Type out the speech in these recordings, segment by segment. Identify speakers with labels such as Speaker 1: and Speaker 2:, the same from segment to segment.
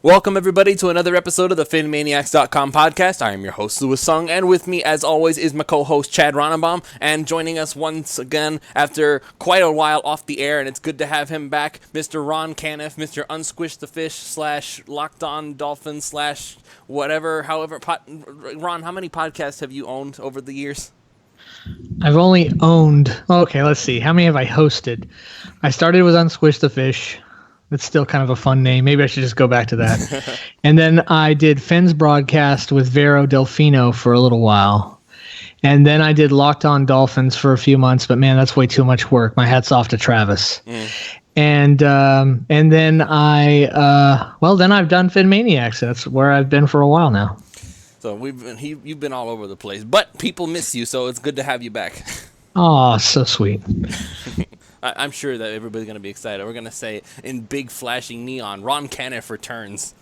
Speaker 1: Welcome, everybody, to another episode of the PhinManiacs.com podcast. I am your host, Louis Sung, and with me, as always, is my co-host, Chad Ronenbaum, and joining us once again after quite a while off the air, and it's good to have him back, Mr. Ron Canniff, Mr. Unsquish the Fish / Locked On Dolphins / whatever, however. Ron, how many podcasts have you owned over the years?
Speaker 2: I've only owned, let's see, how many have I hosted? I started with Unsquish the Fish. It's still kind of a fun name. Maybe I should just go back to that. And then I did Finn's broadcast with Vero Delfino for a little while. And then I did Locked On Dolphins for a few months, but man, that's way too much work. My hat's off to Travis. And then then I've done PhinManiacs. That's where I've been for a while now.
Speaker 1: So you've been all over the place, but people miss you, so it's good to have you back.
Speaker 2: Oh, so sweet.
Speaker 1: I'm sure that everybody's going to be excited. We're going to say in big flashing neon, Ron Canniff returns.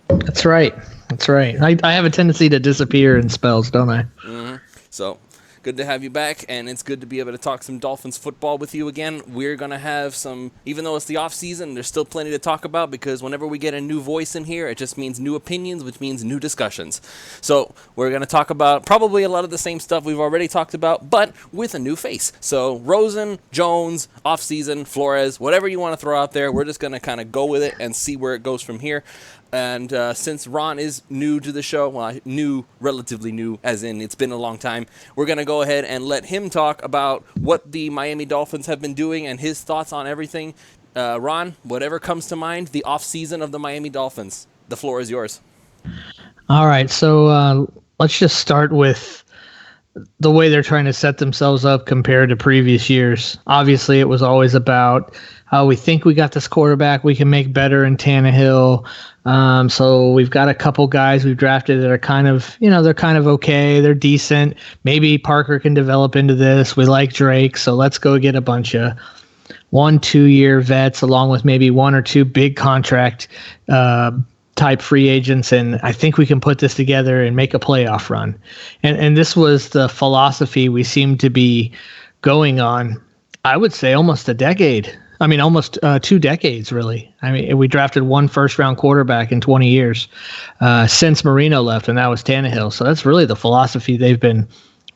Speaker 2: That's right. I have a tendency to disappear in spells, don't I?
Speaker 1: Mm-hmm. So good to have you back, and it's good to be able to talk some Dolphins football with you again. We're going to have some, even though it's the off season, there's still plenty to talk about because whenever we get a new voice in here, it just means new opinions, which means new discussions. So we're going to talk about probably a lot of the same stuff we've already talked about, but with a new face. So Rosen, Jones, off season, Flores, whatever you want to throw out there, we're just going to kind of go with it and see where it goes from here. And since Ron is new to the show, relatively new, as in it's been a long time, we're going to go ahead and let him talk about what the Miami Dolphins have been doing and his thoughts on everything. Ron, whatever comes to mind, the off-season of the Miami Dolphins. The floor is yours.
Speaker 2: All right, so let's just start with the way they're trying to set themselves up compared to previous years. Obviously, it was always about how we think we got this quarterback we can make better in Tannehill. So we've got a couple guys we've drafted that are kind of, they're kind of okay. They're decent. Maybe Parker can develop into this. We like Drake, so let's go get a bunch of 1-2 year vets along with maybe one or two big contract type free agents, and I think we can put this together and make a playoff run. And this was the philosophy we seemed to be going on, I would say almost a decade. I mean, almost 2 decades, really. I mean, we drafted one first-round quarterback in 20 years since Marino left, and that was Tannehill. So that's really the philosophy they've been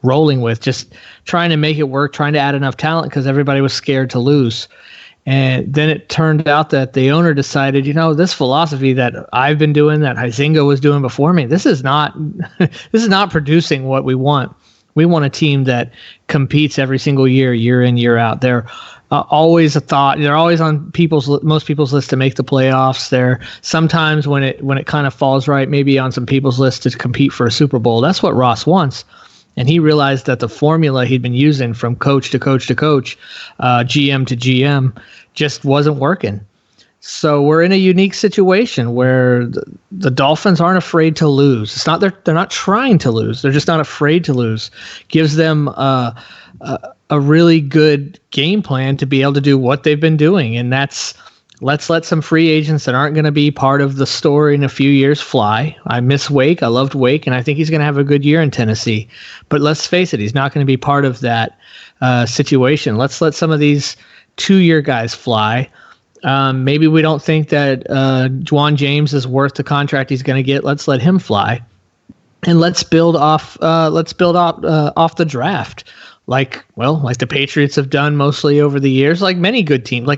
Speaker 2: rolling with, just trying to make it work, trying to add enough talent because everybody was scared to lose. And then it turned out that the owner decided, this philosophy that I've been doing, that Huizenga was doing before me, this is not producing what we want. We want a team that competes every single year in, year out. They're always a thought. They're always on most people's list to make the playoffs. They're sometimes when it kind of falls right, maybe on some people's list to compete for a Super Bowl. That's what Ross wants. And he realized that the formula he'd been using from coach to coach to coach, GM to GM, just wasn't working. So we're in a unique situation where the Dolphins aren't afraid to lose. It's not they're not trying to lose. They're just not afraid to lose. Gives them a really good game plan to be able to do what they've been doing, and that's let's let some free agents that aren't going to be part of the story in a few years fly. I miss Wake. I loved Wake, and I think he's going to have a good year in Tennessee. But let's face it, he's not going to be part of that situation. Let's let some of these 2-year guys fly. Maybe we don't think that Juwan James is worth the contract he's going to get. Let's let him fly, and let's build off the draft, like the Patriots have done mostly over the years. Like many good teams,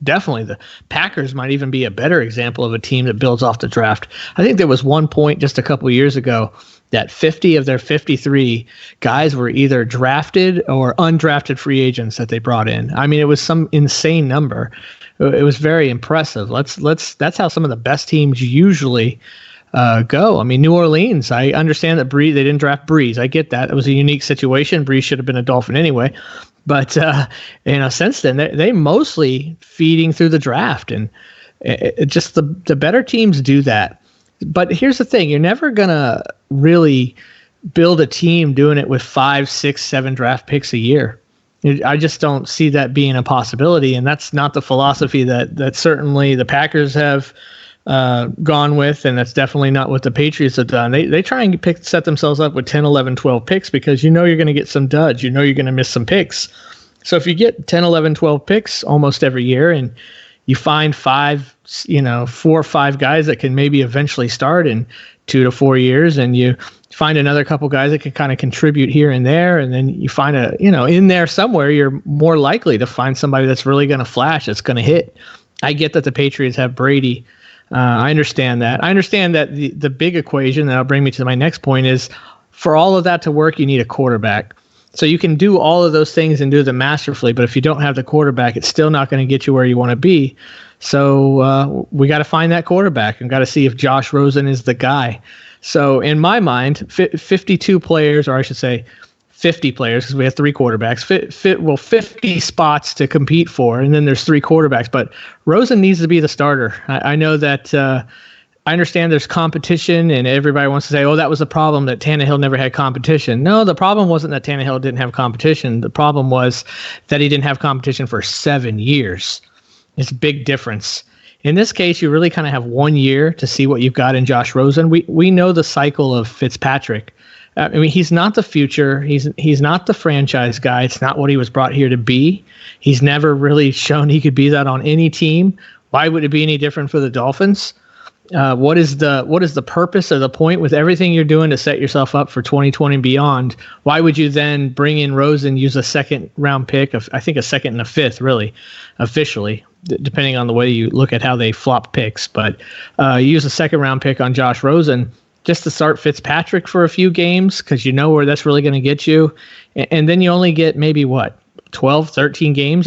Speaker 2: definitely the Packers might even be a better example of a team that builds off the draft. I think there was one point just a couple of years ago that 50 of their 53 guys were either drafted or undrafted free agents that they brought in. I mean, it was some insane number. It was very impressive. That's how some of the best teams usually go. I mean, New Orleans, I understand that they didn't draft Breeze. I get that. It was a unique situation. Breeze should have been a Dolphin anyway. But since then, they mostly feeding through the draft, and just the better teams do that. But here's the thing: you're never gonna really build a team doing it with 5, 6, 7 draft picks a year. I just don't see that being a possibility, and that's not the philosophy that certainly the Packers have gone with, and that's definitely not what the Patriots have done. They try and set themselves up with 10, 11, 12 picks because you're going to get some duds. You're going to miss some picks. So if you get 10, 11, 12 picks almost every year and You find 4 or 5 guys that can maybe eventually start in 2 to 4 years, and you find another couple guys that can kind of contribute here and there, and then you find in there somewhere you're more likely to find somebody that's really going to flash, that's going to hit. I get that the Patriots have Brady. I understand that. I understand that the big equation that'll bring me to my next point is, for all of that to work, you need a quarterback. So you can do all of those things and do them masterfully, but if you don't have the quarterback, it's still not going to get you where you want to be. So we got to find that quarterback and got to see if Josh Rosen is the guy. So in my mind, 52 players, or I should say 50 players, because we have 3 quarterbacks, 50 spots to compete for, and then there's 3 quarterbacks. But Rosen needs to be the starter. I know that I understand there's competition, and everybody wants to say, oh, that was the problem, that Tannehill never had competition. No, the problem wasn't that Tannehill didn't have competition. The problem was that he didn't have competition for 7 years. It's a big difference. In this case, you really kind of have 1 year to see what you've got in Josh Rosen. We know the cycle of Fitzpatrick. I mean, he's not the future. He's not the franchise guy. It's not what he was brought here to be. He's never really shown he could be that on any team. Why would it be any different for the Dolphins? What is the purpose or the point with everything you're doing to set yourself up for 2020 and beyond? Why would you then bring in Rosen, use a second round pick, I think a second and a fifth, really, officially, depending on the way you look at how they flop picks. But use a second round pick on Josh Rosen just to start Fitzpatrick for a few games, because you know where that's really going to get you. And then you only get maybe 12, 13 games.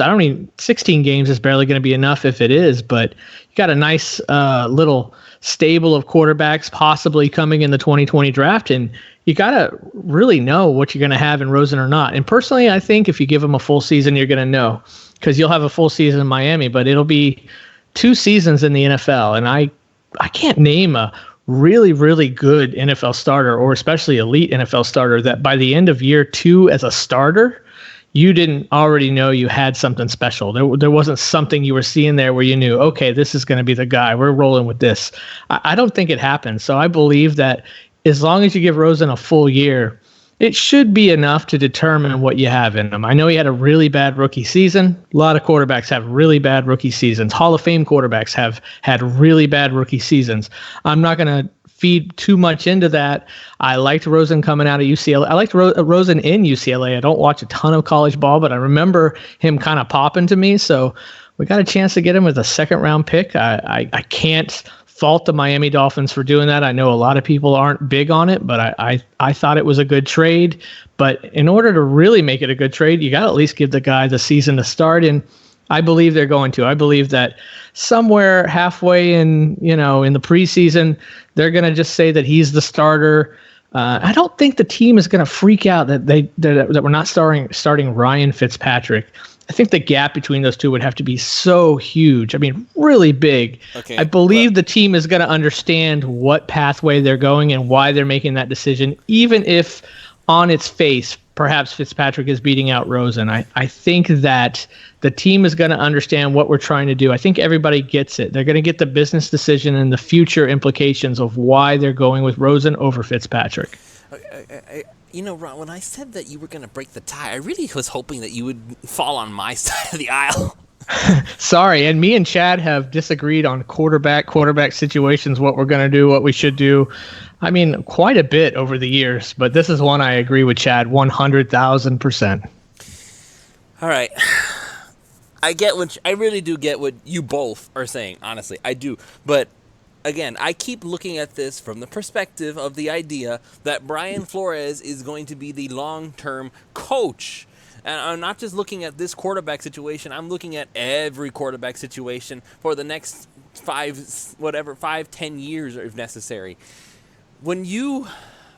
Speaker 2: 16 games is barely going to be enough if it is, but you got a nice little stable of quarterbacks possibly coming in the 2020 draft, and you got to really know what you're going to have in Rosen or not. And personally, I think if you give him a full season, you're going to know, because you'll have a full season in Miami, but it'll be 2 seasons in the NFL. And I can't name a really, really good NFL starter, or especially elite NFL starter, that by the end of year 2 as a starter, you didn't already know you had something special. There wasn't something you were seeing there where you knew, okay, this is going to be the guy. We're rolling with this. I don't think it happens. So I believe that as long as you give Rosen a full year, it should be enough to determine what you have in him. I know he had a really bad rookie season. A lot of quarterbacks have really bad rookie seasons. Hall of Fame quarterbacks have had really bad rookie seasons. I'm not going to feed too much into that. I liked Rosen coming out of UCLA. I liked Rosen in UCLA. I don't watch a ton of college ball, but I remember him kind of popping to me. So we got a chance to get him with a second round pick. I can't fault the Miami Dolphins for doing that. I know a lot of people aren't big on it, but I thought it was a good trade. But in order to really make it a good trade, you got to at least give the guy the season to start. And I believe they're going to. I believe that somewhere halfway in the preseason, they're going to just say that he's the starter. I don't think the team is going to freak out that we're not starting Ryan Fitzpatrick. I think the gap between those two would have to be so huge. I mean, really big. Okay, I believe the team is going to understand what pathway they're going and why they're making that decision, even if on its face, perhaps Fitzpatrick is beating out Rosen. I think that the team is going to understand what we're trying to do. I think everybody gets it. They're going to get the business decision and the future implications of why they're going with Rosen over Fitzpatrick.
Speaker 1: Ron, when I said that you were going to break the tie, I really was hoping that you would fall on my side of the aisle.
Speaker 2: Sorry, and me and Chad have disagreed on quarterback situations, what we're going to do, what we should do. I mean, quite a bit over the years, but this is one I agree with Chad 100,000%.
Speaker 1: All right. I really do get what you both are saying, honestly. I do. But again, I keep looking at this from the perspective of the idea that Brian Flores is going to be the long-term coach. And I'm not just looking at this quarterback situation. I'm looking at every quarterback situation for the next 5-10 years if necessary. When you,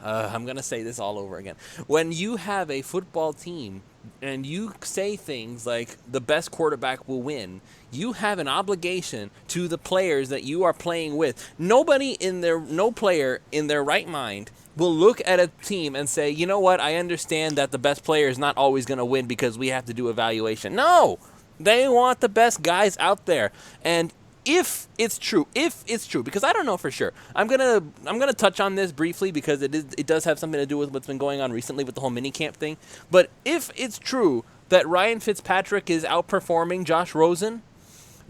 Speaker 1: I'm going to say this all over again. When you have a football team and you say things like the best quarterback will win, you have an obligation to the players that you are playing with. No player in their right mind will look at a team and say, you know what, I understand that the best player is not always going to win because we have to do evaluation. No, they want the best guys out there. And if it's true, because I don't know for sure. I'm gonna touch on this briefly because it does have something to do with what's been going on recently with the whole minicamp thing. But if it's true that Ryan Fitzpatrick is outperforming Josh Rosen,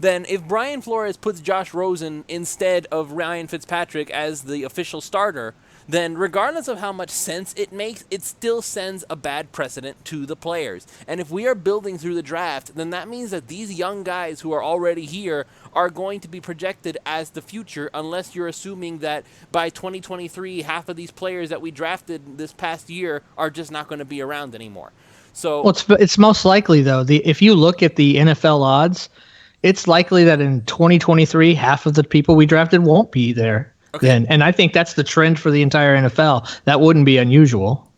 Speaker 1: then if Brian Flores puts Josh Rosen instead of Ryan Fitzpatrick as the official starter, then regardless of how much sense it makes, it still sends a bad precedent to the players. And if we are building through the draft, then that means that these young guys who are already here are going to be projected as the future, unless you're assuming that by 2023, half of these players that we drafted this past year are just not going to be around anymore. So,
Speaker 2: well, it's most likely, though, if you look at the NFL odds, it's likely that in 2023, half of the people we drafted won't be there. Okay. Then, and I think that's the trend for the entire NFL. That wouldn't be unusual.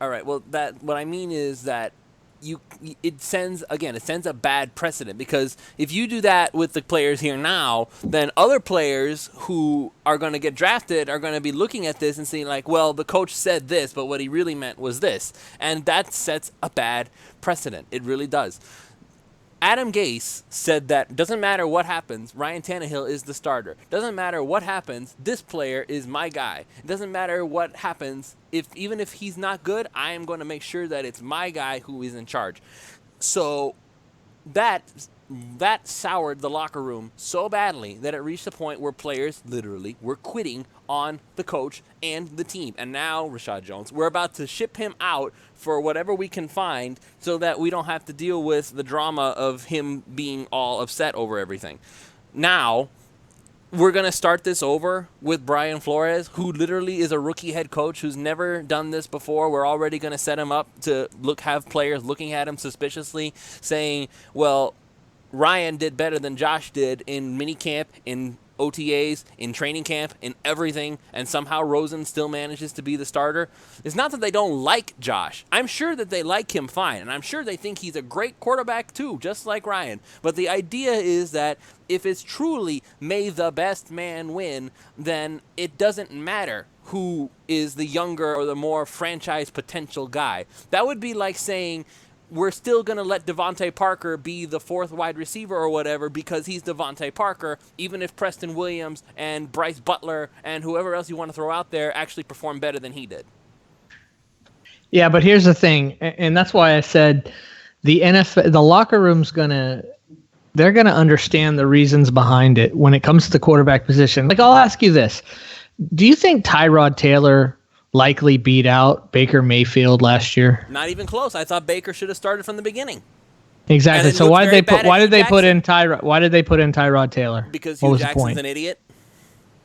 Speaker 1: All right. Well, what I mean is that it sends a bad precedent, because if you do that with the players here now, then other players who are going to get drafted are going to be looking at this and saying like, well, the coach said this, but what he really meant was this, and that sets a bad precedent. It really does. Adam Gase said that doesn't matter what happens, Ryan Tannehill is the starter. Doesn't matter what happens, this player is my guy. It doesn't matter what happens, even if he's not good, I am going to make sure that it's my guy who is in charge. So that soured the locker room so badly that it reached a point where players literally were quitting on the coach and the team. And now, Rashad Jones, we're about to ship him out for whatever we can find so that we don't have to deal with the drama of him being all upset over everything. Now, we're going to start this over with Brian Flores, who literally is a rookie head coach who's never done this before. We're already going to set him up to have players looking at him suspiciously, saying, well, Ryan did better than Josh did in minicamp, in OTAs, in training camp, in everything, and somehow Rosen still manages to be the starter. It's not that they don't like Josh. I'm sure that they like him fine, and I'm sure they think he's a great quarterback too, just like Ryan. But the idea is that if it's truly may the best man win, then it doesn't matter who is the younger or the more franchise potential guy. That would be like saying, we're still going to let Devontae Parker be the fourth wide receiver or whatever because he's Devontae Parker, even if Preston Williams and Bryce Butler and whoever else you want to throw out there actually perform better than he did.
Speaker 2: Yeah, but here's the thing, and that's why I said the NFL, the locker room's they're going to understand the reasons behind it when it comes to the quarterback position. Like, I'll ask you this. Do you think Tyrod Taylor likely beat out Baker Mayfield last year?
Speaker 1: Not even close. I thought Baker should have started from the beginning.
Speaker 2: Exactly. So why did they put in Tyrod Taylor?
Speaker 1: Because Hugh Jackson's an idiot.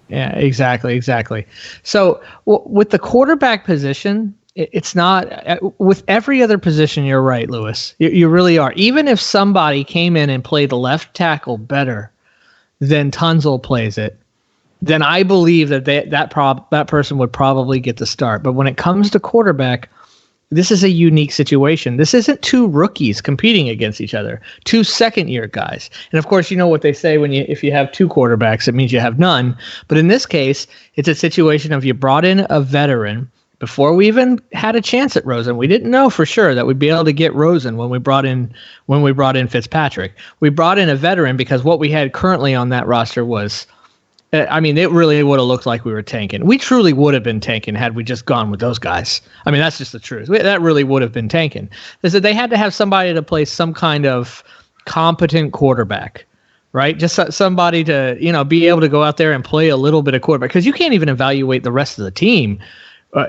Speaker 2: Yeah, exactly. So with the quarterback position, it's not with every other position. You're right, Lewis. You really are. Even if somebody came in and played the left tackle better than Tunzel plays it, then I believe that that person would probably get the start. But when it comes to quarterback, this is a unique situation. This isn't two rookies competing against each other, two second-year guys. And of course, you know what they say if you have two quarterbacks, it means you have none. But in this case, it's a situation of you brought in a veteran before we even had a chance at Rosen. We didn't know for sure that we'd be able to get Rosen when we brought in Fitzpatrick. We brought in a veteran because what we had currently on that roster was, I mean, it really would have looked like we were tanking. We truly would have been tanking had we just gone with those guys. I mean, that's just the truth. That really would have been tanking. They had to have somebody to play some kind of competent quarterback, right? Just somebody to, be able to go out there and play a little bit of quarterback, because you can't even evaluate the rest of the team.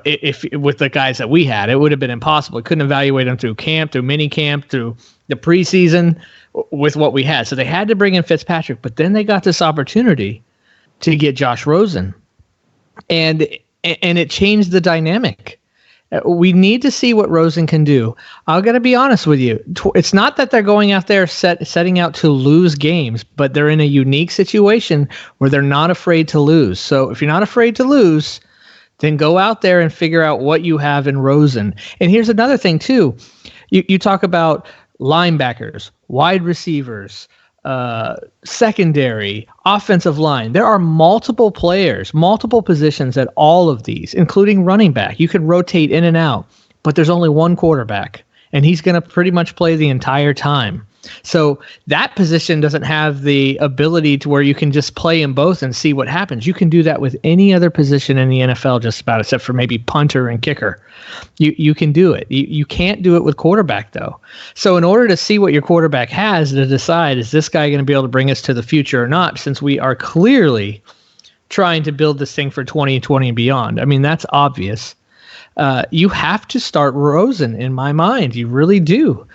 Speaker 2: If with the guys that we had, it would have been impossible. We couldn't evaluate them through camp, through minicamp, through the preseason with what we had. So they had to bring in Fitzpatrick, but then they got this opportunity to get Josh Rosen, and it changed the dynamic. We need to see what Rosen can do. I'm going to be honest with you. It's not that they're going out there setting out to lose games, but they're in a unique situation where they're not afraid to lose. So if you're not afraid to lose, then go out there and figure out what you have in Rosen. And here's another thing too. You talk about linebackers, wide receivers, secondary, offensive line. There are multiple players, multiple positions at all of these, including running back. You can rotate in and out, but there's only one quarterback, and he's going to pretty much play the entire time. So that position doesn't have the ability to where you can just play in both and see what happens. You can do that with any other position in the NFL just about, except for maybe punter and kicker. You can do it. You can't do it with quarterback, though. So in order to see what your quarterback has to decide, is this guy going to be able to bring us to the future or not, since we are clearly trying to build this thing for 2020 and beyond. I mean, that's obvious. You have to start Rosen in my mind. You really do.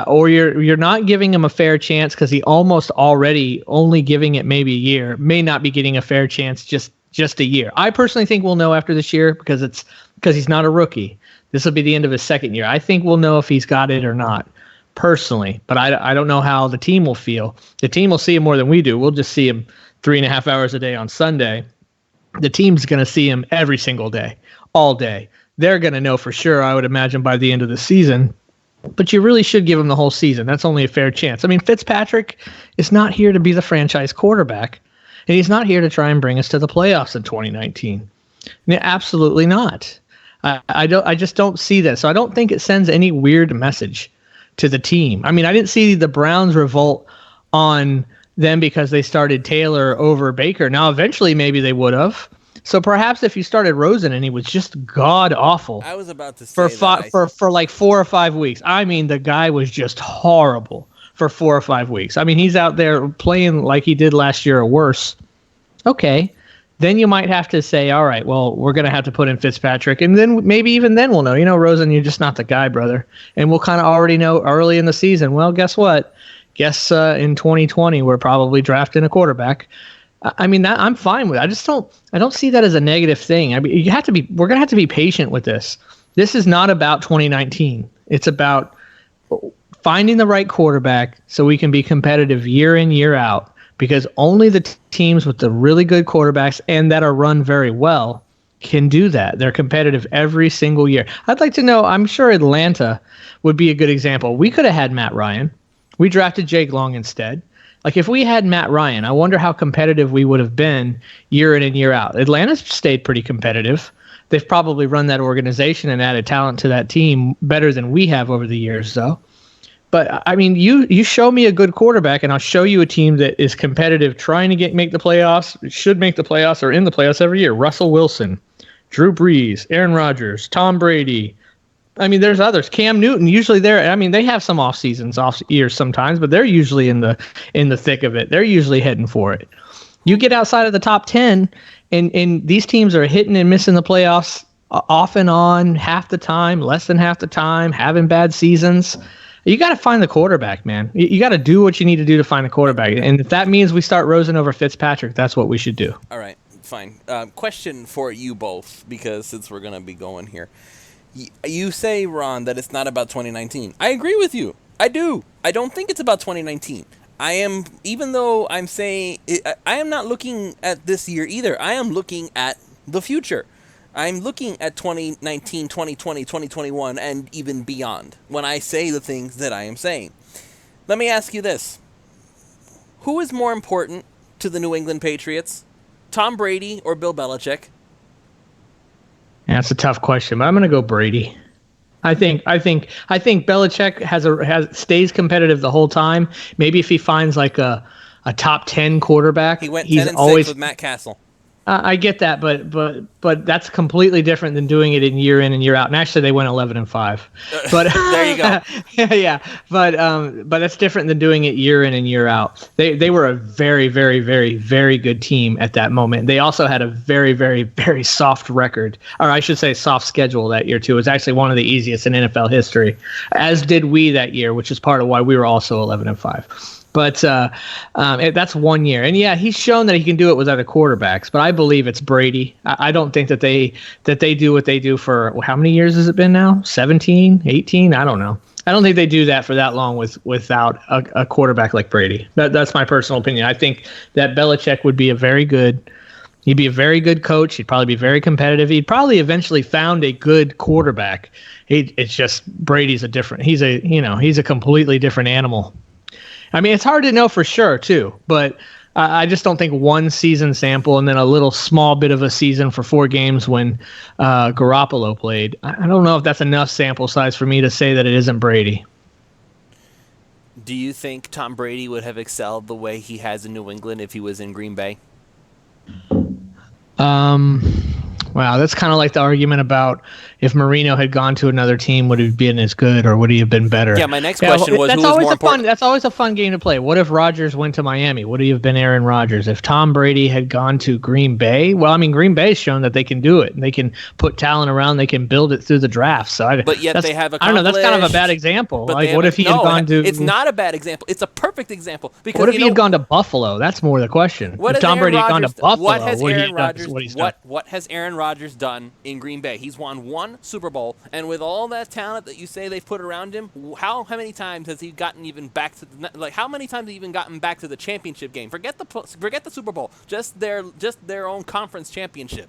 Speaker 2: Or you're not giving him a fair chance, because he almost already only giving it maybe a year, may not be getting a fair chance just a year. I personally think we'll know after this year, because he's not a rookie. This will be the end of his second year. I think we'll know if he's got it or not, personally. But I don't know how the team will feel. The team will see him more than we do. We'll just see him 3.5 hours a day on Sunday. The team's going to see him every single day, all day. They're going to know for sure, I would imagine, by the end of the season. But you really should give him the whole season. That's only a fair chance. I mean, Fitzpatrick is not here to be the franchise quarterback, and he's not here to try and bring us to the playoffs in 2019. Absolutely not. I just don't see that. So I don't think it sends any weird message to the team. I mean, I didn't see the Browns revolt on them because they started Taylor over Baker. Now, eventually, maybe they would have. So perhaps if you started Rosen and he was just god awful.
Speaker 1: I was about to say
Speaker 2: for like 4 or 5 weeks. I mean, the guy was just horrible for 4 or 5 weeks. I mean, he's out there playing like he did last year or worse. Okay. Then you might have to say, all right, well, we're going to have to put in Fitzpatrick. And then maybe even then we'll know, Rosen, you're just not the guy, brother. And we'll kind of already know early in the season, well, guess what? Guess in 2020, we're probably drafting a quarterback. I mean, that I'm fine with it. I don't see that as a negative thing. I mean, we're going to have to be patient with this. This is not about 2019. It's about finding the right quarterback so we can be competitive year in, year out, because only the teams with the really good quarterbacks and that are run very well can do that. They're competitive every single year. I'd like to know, I'm sure Atlanta would be a good example. We could have had Matt Ryan. We drafted Jake Long instead. Like, if we had Matt Ryan, I wonder how competitive we would have been year in and year out. Atlanta's stayed pretty competitive. They've probably run that organization and added talent to that team better than we have over the years, though. But, I mean, you show me a good quarterback, and I'll show you a team that is competitive, trying to make the playoffs, should make the playoffs, or in the playoffs every year. Russell Wilson, Drew Brees, Aaron Rodgers, Tom Brady. I mean, there's others. Cam Newton, usually they have some off years sometimes, but they're usually in the thick of it. They're usually heading for it. You get outside of the top 10, and these teams are hitting and missing the playoffs off and on, half the time, less than half the time, having bad seasons. You got to find the quarterback, man. You got to do what you need to do to find a quarterback. And if that means we start Rosen over Fitzpatrick, that's what we should do.
Speaker 1: All right, fine. Question for you both, because since we're going to be going here. You say, Ron, that it's not about 2019. I agree with you. I do. I don't think it's about 2019. Even though I'm saying, I am not looking at this year either. I am looking at the future. I'm looking at 2019, 2020, 2021, and even beyond when I say the things that I am saying. Let me ask you this. Who is more important to the New England Patriots, Tom Brady or Bill Belichick?
Speaker 2: That's a tough question, but I'm going to go Brady. I think Belichick stays competitive the whole time. Maybe if he finds like a top 10 quarterback,
Speaker 1: he went 10-6 with Matt Castle.
Speaker 2: I get that, but that's completely different than doing it in and year out. And actually, they went 11-5. But
Speaker 1: there you go.
Speaker 2: Yeah, but that's different than doing it year in and year out. They were a very, very, very, very good team at that moment. They also had a very, very, very soft record, or I should say, soft schedule that year too. It was actually one of the easiest in NFL history, as did we that year, which is part of why we were also 11-5. But that's 1 year. And yeah, he's shown that he can do it with other quarterbacks, but I believe it's Brady. I don't think that they do what they do for, how many years has it been now? 17, 18? I don't know. I don't think they do that for that long without a quarterback like Brady. That's my personal opinion. I think that Belichick would be he'd be a very good coach. He'd probably be very competitive. He'd probably eventually found a good quarterback. It's just Brady's he's a completely different animal. I mean, it's hard to know for sure, too, but I just don't think one season sample and then a little small bit of a season for 4 games when Garoppolo played. I don't know if that's enough sample size for me to say that it isn't Brady.
Speaker 1: Do you think Tom Brady would have excelled the way he has in New England if he was in Green Bay?
Speaker 2: Wow, that's kind of like the argument about if Marino had gone to another team, would he have been as good or would he have been better?
Speaker 1: Yeah, my next question was who was more important.
Speaker 2: That's always a fun game to play. What if Rodgers went to Miami? Would he have been Aaron Rodgers? If Tom Brady had gone to Green Bay, well, I mean, Green Bay's shown that they can do it. They can put talent around. They can build it through the draft.
Speaker 1: But yet they have
Speaker 2: I don't know. That's kind of a bad example. Like, what if he had gone to?
Speaker 1: It's not a bad example. It's a perfect example. Because
Speaker 2: what if he had gone to Buffalo? That's more the question. If Tom Brady had gone to Buffalo,
Speaker 1: what has Aaron Rodgers done in Green Bay? He's won one Super Bowl, and with all that talent that you say they've put around him, how many times has he gotten even back to how many times have he even gotten back to the championship game? Forget the Super Bowl, just their own conference championship.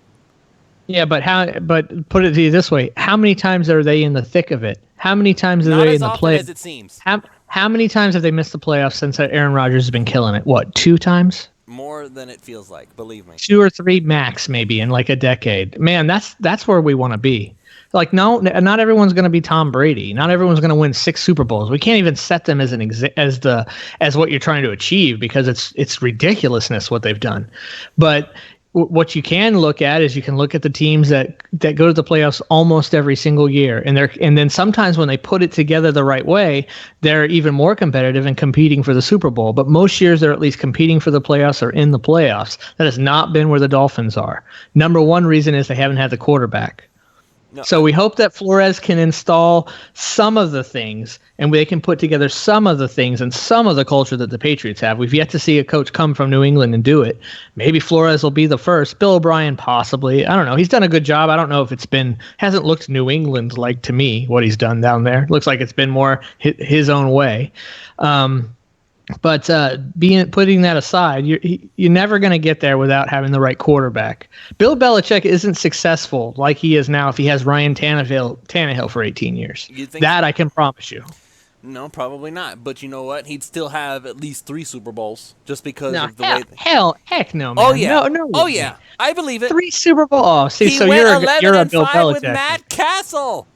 Speaker 2: Yeah, but put it to you this way: how many times are they in the thick of it? How many times are they in the playoffs?
Speaker 1: Not as often as it seems.
Speaker 2: How many times have they missed the playoffs since Aaron Rodgers has been killing it? What, 2 times?
Speaker 1: More than it feels like, believe me.
Speaker 2: 2 or 3 max, maybe in like a decade. Man, that's where we want to be. Like, no, not everyone's going to be Tom Brady. Not everyone's going to win 6 Super Bowls. We can't even set them as as what you're trying to achieve because it's ridiculousness what they've done. But what you can look at is you can look at the teams that go to the playoffs almost every single year, and then sometimes when they put it together the right way, they're even more competitive and competing for the Super Bowl. But most years they're at least competing for the playoffs or in the playoffs. That has not been where the Dolphins are. Number one reason is they haven't had the quarterback. No. So we hope that Flores can install some of the things and they can put together some of the things and some of the culture that the Patriots have. We've yet to see a coach come from New England and do it. Maybe Flores will be the first. Bill O'Brien possibly. I don't know. He's done a good job. I don't know if hasn't looked New England like to me what he's done down there. Looks like it's been more his own way. But putting that aside, you're never going to get there without having the right quarterback. Bill Belichick isn't successful like he is now if he has Ryan Tannehill for 18 years. That I can promise you.
Speaker 1: No, probably not. But you know what? He'd still have at least 3 Super Bowls just because of the way.
Speaker 2: Heck no, man.
Speaker 1: Oh yeah,
Speaker 2: no.
Speaker 1: Oh yeah, I believe it.
Speaker 2: 3 Super Bowls. Oh, see,
Speaker 1: he
Speaker 2: so
Speaker 1: went
Speaker 2: you're a Bill
Speaker 1: 11-5
Speaker 2: Belichick
Speaker 1: with Matt Castle.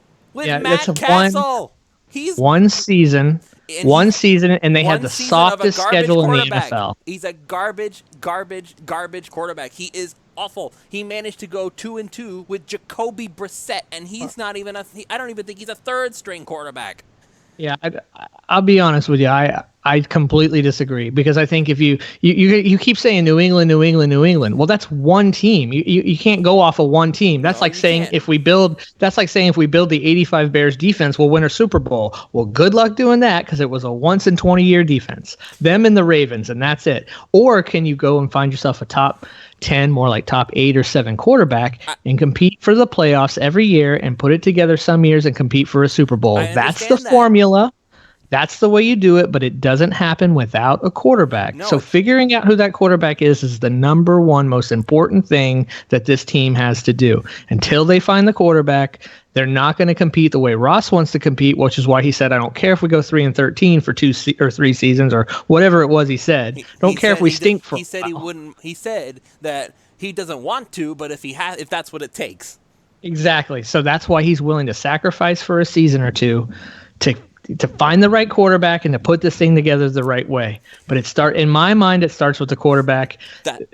Speaker 1: He's
Speaker 2: one season. And they had the softest schedule in the NFL.
Speaker 1: He's a garbage quarterback. He is awful. He managed to go 2-2 with Jacoby Brissett, and he's not even I don't even think he's a 3rd-string quarterback.
Speaker 2: Yeah, I'll be honest with you. I completely disagree because I think if you keep saying New England. Well, that's one team. You can't go off of one team. That's like saying if we build the 85 Bears defense, we'll win a Super Bowl. Well, good luck doing that because it was a once in 20-year defense. Them and the Ravens, and that's it. Or can you go and find yourself a top 10, more like top 8 or 7 quarterback and compete for the playoffs every year and put it together some years and compete for a Super Bowl? That's the formula. That's the way you do it, but it doesn't happen without a quarterback. No. So figuring out who that quarterback is the number one most important thing that this team has to do. Until they find the quarterback, they're not going to compete the way Ross wants to compete, which is why he said, I don't care if we go 3-13 for 2 or 3 seasons or whatever it was he said. Don't care if we stink for.
Speaker 1: He said he wouldn't. He said that he doesn't want to, but if that's what it takes.
Speaker 2: Exactly. So that's why he's willing to sacrifice for a season or two to find the right quarterback and to put this thing together the right way. But in my mind, it starts with the quarterback.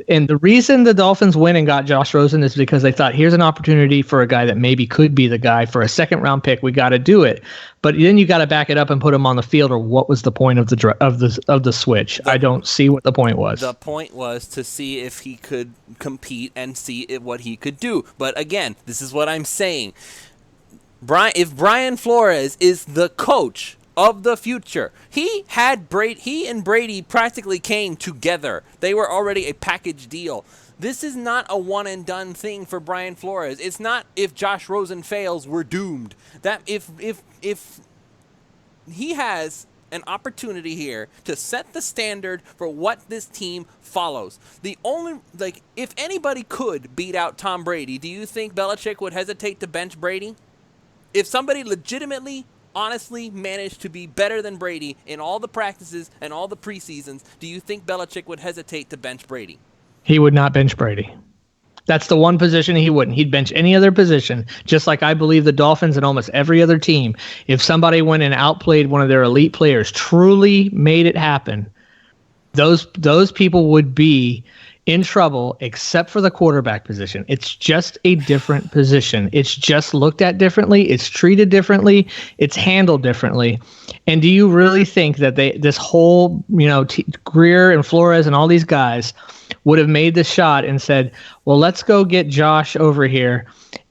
Speaker 2: And the reason the Dolphins win and got Josh Rosen is because they thought, here's an opportunity for a guy that maybe could be the guy for a 2nd-round pick. We got to do it. But then you got to back it up and put him on the field, or what was the point of the switch? I don't see what the point was.
Speaker 1: The point was to see if he could compete and see what he could do. But again, this is what I'm saying. If Brian Flores is the coach of the future, he and Brady practically came together. They were already a package deal. This is not a one-and-done thing for Brian Flores. It's not if Josh Rosen fails, we're doomed. That if he has an opportunity here to set the standard for what this team follows. If anybody could beat out Tom Brady, do you think Belichick would hesitate to bench Brady? If somebody legitimately, honestly managed to be better than Brady in all the practices and all the preseasons, do you think Belichick would hesitate to bench Brady?
Speaker 2: He would not bench Brady. That's the one position he wouldn't. He'd bench any other position, just like I believe the Dolphins and almost every other team. If somebody went and outplayed one of their elite players, truly made it happen, those people would be in trouble except for the quarterback position. It's just a different position. It's just looked at differently. It's treated differently. It's handled differently. And do you really think that this whole, Greer and Flores and all these guys would have made the shot and said, well, let's go get Josh over here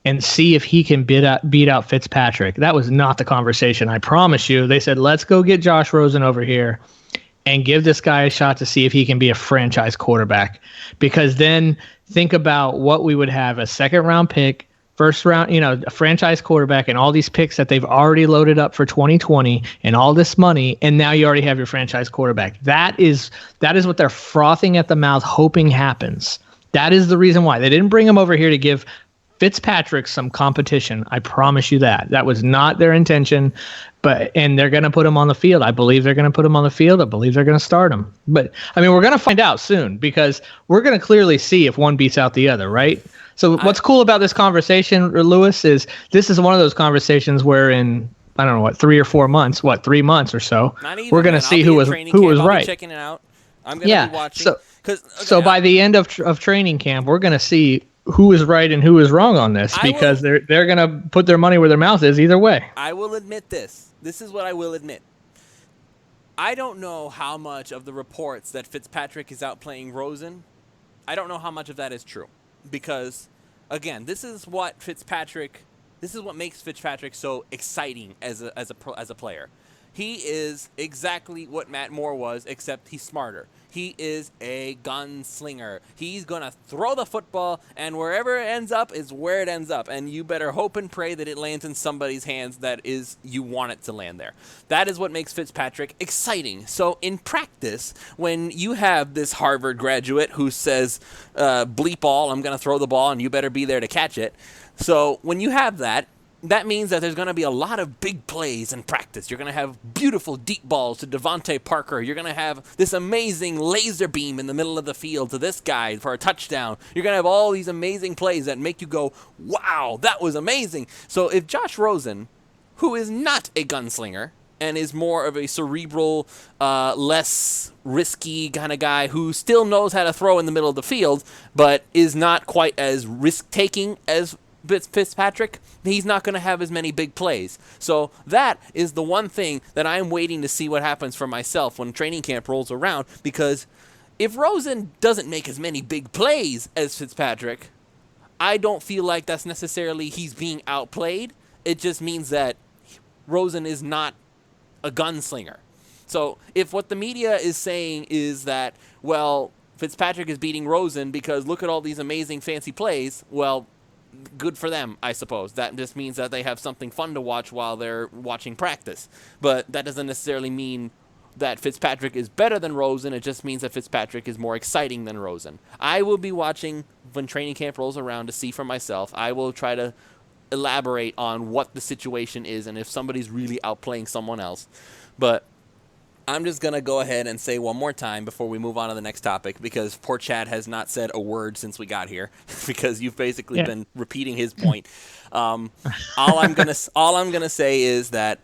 Speaker 2: and see if he can beat out Fitzpatrick? That was not the conversation. I promise you. They said, let's go get Josh Rosen over here and give this guy a shot to see if he can be a franchise quarterback. Because then think about what we would have: a second-round pick, first round, a franchise quarterback, and all these picks that they've already loaded up for 2020 and all this money, and now you already have your franchise quarterback. That is what they're frothing at the mouth, hoping happens. That is the reason why. They didn't bring him over here to give Fitzpatrick some competition. I promise you that. That was not their intention. And they're going to put him on the field. I believe they're going to put him on the field. I believe they're going to start him. But, we're going to find out soon, because we're going to clearly see if one beats out the other, right? So what's cool about this conversation, Lewis, is this is one of those conversations where in, I don't know, 3 or 4 months, 3 months or so, we're going to see who was right.
Speaker 1: Checking it out. I'm going to be watching.
Speaker 2: So by the end of training camp, we're going to see who is right and who is wrong on this, because they're going to put their money where their mouth is either way.
Speaker 1: I will admit this. This is what I will admit. I don't know how much of the reports that Fitzpatrick is outplaying Rosen, I don't know how much of that is true. Because, again, this is what makes Fitzpatrick so exciting as a player. He is exactly what Matt Moore was, except he's smarter. He is a gunslinger. He's going to throw the football, and wherever it ends up is where it ends up. And you better hope and pray that it lands in somebody's hands that is you want it to land there. That is what makes Fitzpatrick exciting. So in practice, when you have this Harvard graduate who says, bleep all, I'm going to throw the ball, and you better be there to catch it. So when you have that means that there's going to be a lot of big plays in practice. You're going to have beautiful deep balls to Devontae Parker. You're going to have this amazing laser beam in the middle of the field to this guy for a touchdown. You're going to have all these amazing plays that make you go, wow, that was amazing. So if Josh Rosen, who is not a gunslinger and is more of a cerebral, less risky kind of guy who still knows how to throw in the middle of the field, but is not quite as risk-taking as Fitzpatrick, he's not going to have as many big plays. So that is the one thing that I'm waiting to see what happens for myself when training camp rolls around, because if Rosen doesn't make as many big plays as Fitzpatrick, I don't feel like that's necessarily he's being outplayed. It just means that Rosen is not a gunslinger. So if what the media is saying is that, well, Fitzpatrick is beating Rosen because look at all these amazing fancy plays, well, good for them, I suppose. That just means that they have something fun to watch while they're watching practice. But that doesn't necessarily mean that Fitzpatrick is better than Rosen. It just means that Fitzpatrick is more exciting than Rosen. I will be watching when training camp rolls around to see for myself. I will try to elaborate on what the situation is and if somebody's really outplaying someone else. But I'm just going to go ahead and say one more time before we move on to the next topic, because poor Chad has not said a word since we got here because you've basically been repeating his point. All I'm going to say is that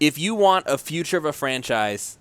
Speaker 1: if you want a future of a franchise,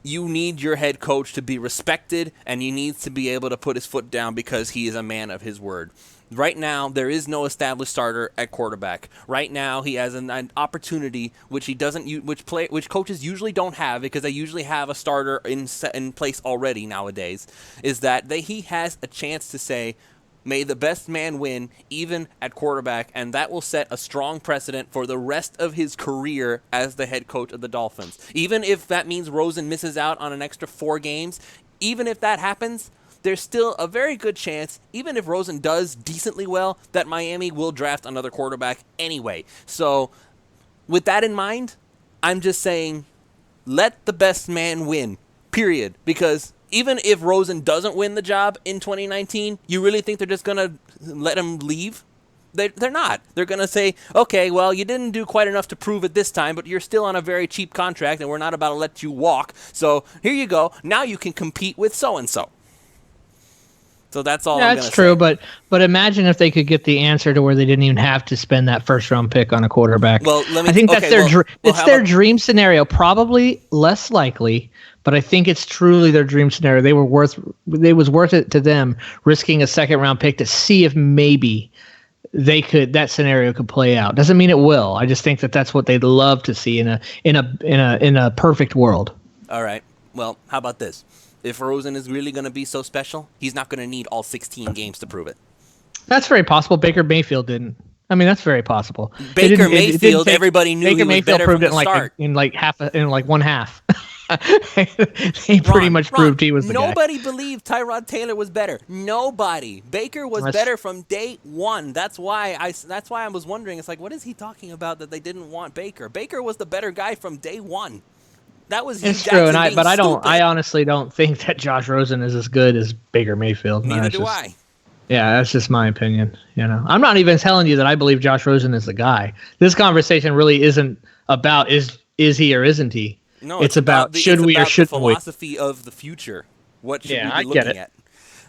Speaker 1: you need your head coach to be respected, and he needs to be able to put his foot down because he is a man of his word. Right now, there is no established starter at quarterback. Right now, he has an opportunity which he doesn't, which coaches usually don't have, because they usually have a starter in place already nowadays. Is that he has a chance to say, "May the best man win," even at quarterback, and that will set a strong precedent for the rest of his career as the head coach of the Dolphins. Even if that means Rosen misses out on an extra 4 games, even if that happens, there's still a very good chance, even if Rosen does decently well, that Miami will draft another quarterback anyway. So with that in mind, I'm just saying, let the best man win, period. Because even if Rosen doesn't win the job in 2019, you really think they're just going to let him leave? They're not. They're going to say, okay, well, you didn't do quite enough to prove it this time, but you're still on a very cheap contract, and we're not about to let you walk. So here you go. Now you can compete with so-and-so. So that's all
Speaker 2: Yeah,
Speaker 1: I'm
Speaker 2: that's
Speaker 1: going to
Speaker 2: true.
Speaker 1: say.
Speaker 2: But imagine if they could get the answer to where they didn't even have to spend that first round pick on a quarterback.
Speaker 1: Well, let me.
Speaker 2: I think that's
Speaker 1: Okay,
Speaker 2: their
Speaker 1: well,
Speaker 2: it's
Speaker 1: how
Speaker 2: their
Speaker 1: about
Speaker 2: dream scenario. Probably less likely, but I think it's truly their dream scenario. It was worth it to them risking a second round pick to see if maybe that scenario could play out. Doesn't mean it will. I just think that that's what they'd love to see in a perfect world.
Speaker 1: All right. Well, how about this? If Rosen is really going to be so special, he's not going to need all 16 games to prove it.
Speaker 2: That's very possible. Baker Mayfield didn't. I mean, that's very possible.
Speaker 1: Baker Mayfield, everybody knew he was better from the start.
Speaker 2: In one half. He pretty much proved he was the guy.
Speaker 1: Nobody believed Tyrod Taylor was better. Nobody. Baker was better from day one. That's why I was wondering. It's like, what is he talking about that they didn't want Baker? Baker was the better guy from day one. That was
Speaker 2: it's true, I honestly don't think that Josh Rosen is as good as Baker Mayfield.
Speaker 1: Neither do I.
Speaker 2: Yeah, that's just my opinion. I'm not even telling you that I believe Josh Rosen is the guy. This conversation really isn't about is he or isn't he.
Speaker 1: No,
Speaker 2: it's about should we or shouldn't we.
Speaker 1: Philosophy of the future. What should we be looking at?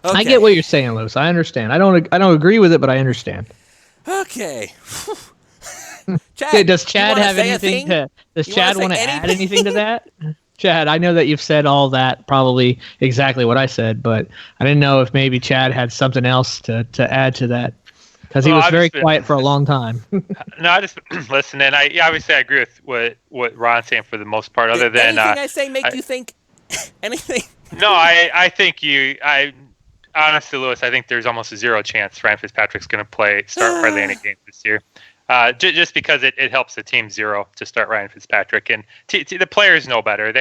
Speaker 2: Okay. I get what you're saying, Lewis. I understand. I don't agree with it, but I understand.
Speaker 1: Okay. Chad,
Speaker 2: does Chad have anything to? Does Chad want to add anything to that? Chad, I know that you've said all that, probably exactly what I said, but I didn't know if maybe Chad had something else to add to that because he was very quiet for a long time.
Speaker 3: No, I just listen, and obviously I agree with what Ron's saying for the most part. Other than
Speaker 1: anything I say make you think anything?
Speaker 3: No, I think honestly, Lewis, I think there's almost a zero chance Ryan Fitzpatrick's going to start hardly any games this year. Just because it helps the team zero to start Ryan Fitzpatrick, and the players know better.